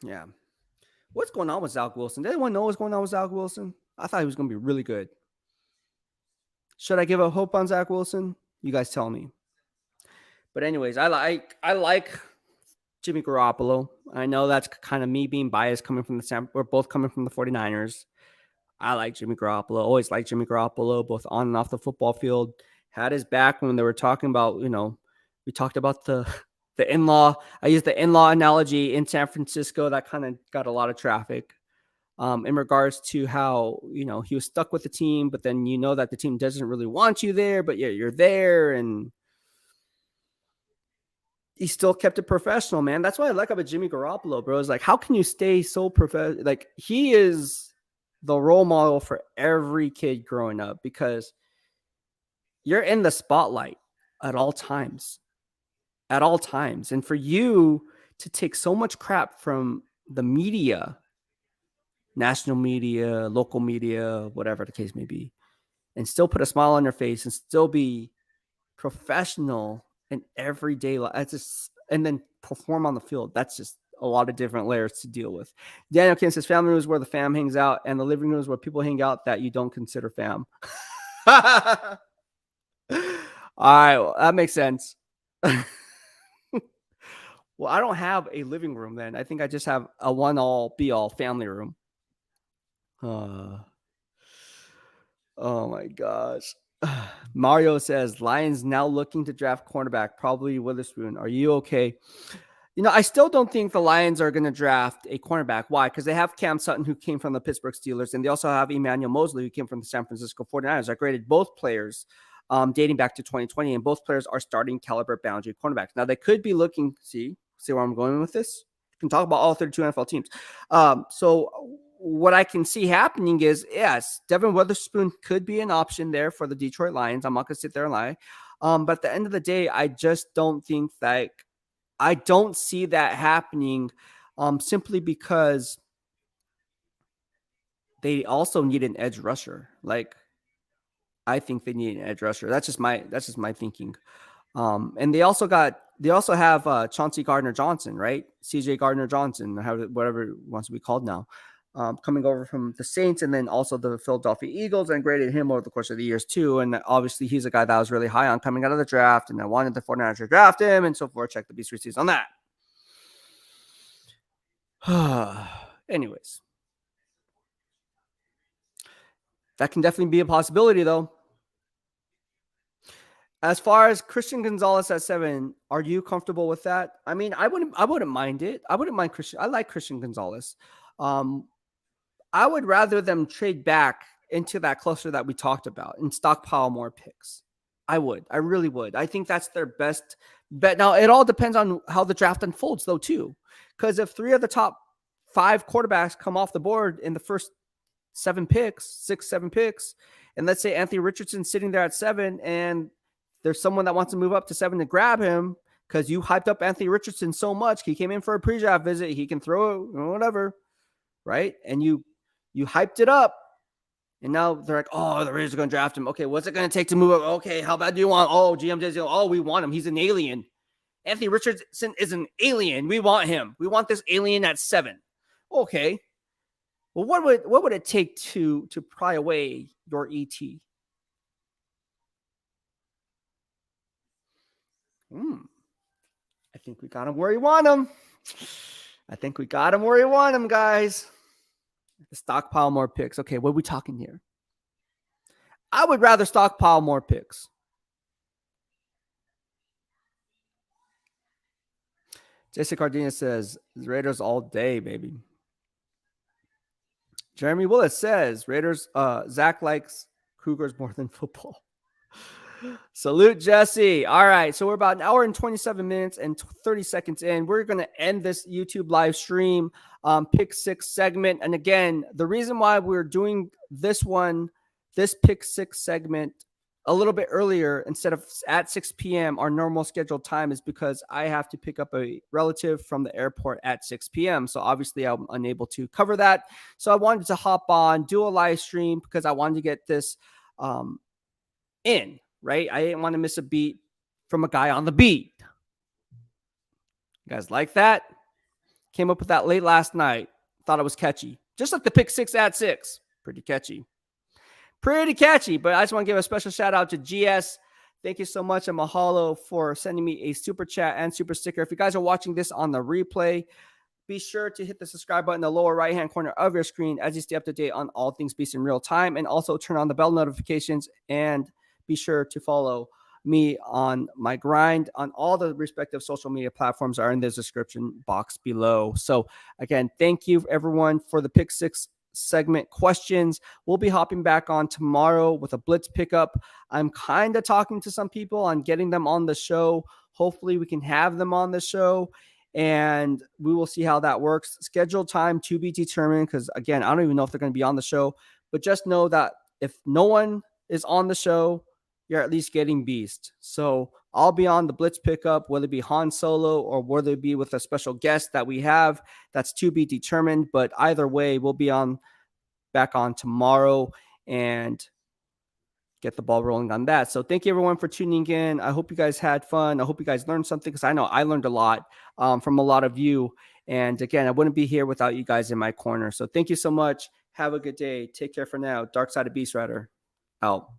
Yeah. What's going on with Zach Wilson? Did anyone know what's going on with Zach Wilson? I thought he was going to be really good. Should I give a hope on Zach Wilson? You guys tell me. But anyways, I like Jimmy Garoppolo. I know that's kind of me being biased coming from we're both coming from the 49ers. I like Jimmy Garoppolo. Always liked Jimmy Garoppolo, both on and off the football field. Had his back when they were talking about, we talked about the in-law. I used the in-law analogy in San Francisco. That kind of got a lot of traffic in regards to how, he was stuck with the team, but then that the team doesn't really want you there, but yeah, you're there, and he still kept it professional, man. That's what I like about Jimmy Garoppolo, bro. Is like, how can you stay so professional? Like, he is the role model for every kid growing up because you're in the spotlight at all times. And for you to take so much crap from the media, national media, local media, whatever the case may be, and still put a smile on your face and still be professional in everyday life, and then perform on the field. That's just a lot of different layers to deal with. Daniel King says family room is where the fam hangs out, and the living room is where people hang out that you don't consider fam. All right, well, that makes sense. Well, I don't have a living room then. I think I just have a one-all be-all family room. Oh my gosh. Mario says Lions now looking to draft cornerback, probably Witherspoon. Are you okay? I still don't think the Lions are going to draft a cornerback. Why? Because they have Cam Sutton, who came from the Pittsburgh Steelers, and they also have Emmanuel Mosley, who came from the San Francisco 49ers. I graded both players dating back to 2020, and both players are starting caliber boundary cornerbacks. Now, they could be looking, see where I'm going with this? You can talk about all 32 NFL teams. So what I can see happening is, yes, Devin Witherspoon could be an option there for the Detroit Lions. I'm not going to sit there and lie. But at the end of the day, I just don't think that I don't see that happening simply because they also need an edge rusher. Like, I think they need an edge rusher. That's just my thinking. And they also have Chauncey Gardner-Johnson, right? CJ Gardner-Johnson, whatever it wants to be called now, coming over from the Saints, and then also the Philadelphia Eagles, and graded him over the course of the years too. And obviously he's a guy that I was really high on coming out of the draft, and I wanted the 49ers to draft him and so forth. Check the Beast receipts on that. Anyways, that can definitely be a possibility though. As far as Christian Gonzalez at 7, are you comfortable with that? I mean, I wouldn't mind it. I wouldn't mind Christian. I like Christian Gonzalez. I would rather them trade back into that cluster that we talked about and stockpile more picks. I really would. I think that's their best bet. Now, it all depends on how the draft unfolds, though, too. Because if 3 of the top 5 quarterbacks come off the board in the first 7 picks, and let's say Anthony Richardson's sitting there at 7, and there's someone that wants to move up to 7 to grab him because you hyped up Anthony Richardson so much. He came in for a pre-draft visit. He can throw it, whatever, right? And you hyped it up. And now they're like, oh, the Raiders are going to draft him. Okay, what's it going to take to move up? Okay, how bad do you want? Oh, GM says, oh, we want him. He's an alien. Anthony Richardson is an alien. We want him. We want this alien at 7. Okay. Well, what would it take to pry away your ET? I think we got him where you want him. Guys. Stockpile more picks. Okay, what are we talking here? I would rather stockpile more picks. Jason Cardenas says, Raiders all day, baby. Jeremy Willis says, Raiders, Zach likes Cougars more than football. Salute, Jesse. All right, so we're about an hour and 27 minutes and 30 seconds in. We're going to end this YouTube live stream Pick 6 segment. And again, the reason why we're doing this Pick 6 segment a little bit earlier instead of at 6 p.m., our normal scheduled time, is because I have to pick up a relative from the airport at 6 p.m. So obviously I'm unable to cover that. So I wanted to hop on, do a live stream because I wanted to get this in. Right? I didn't want to miss a beat from a guy on the beat. You guys like that? Came up with that late last night. Thought it was catchy. Just like the Pick 6 at 6. Pretty catchy. But I just want to give a special shout out to GS. Thank you so much, and Mahalo, for sending me a super chat and super sticker. If you guys are watching this on the replay, be sure to hit the subscribe button in the lower right-hand corner of your screen as you stay up to date on all things Beast in real time. And also turn on the bell notifications, and be sure to follow me on my grind on all the respective social media platforms are in the description box below. So again, thank you everyone for the Pick 6 segment questions. We'll be hopping back on tomorrow with a blitz pickup. I'm kind of talking to some people on getting them on the show. Hopefully we can have them on the show, and we will see how that works. Scheduled time to be determined, because again, I don't even know if they're going to be on the show, but just know that if no one is on the show, you're at least getting Beast. So I'll be on the blitz pickup, whether it be Han Solo or whether it be with a special guest that we have. That's to be determined. But either way, we'll be back on tomorrow and get the ball rolling on that. So thank you everyone for tuning in. I hope you guys had fun. I hope you guys learned something, because I know I learned a lot from a lot of you. And again, I wouldn't be here without you guys in my corner. So thank you so much. Have a good day. Take care for now. Dark Side of BEASTwriter out.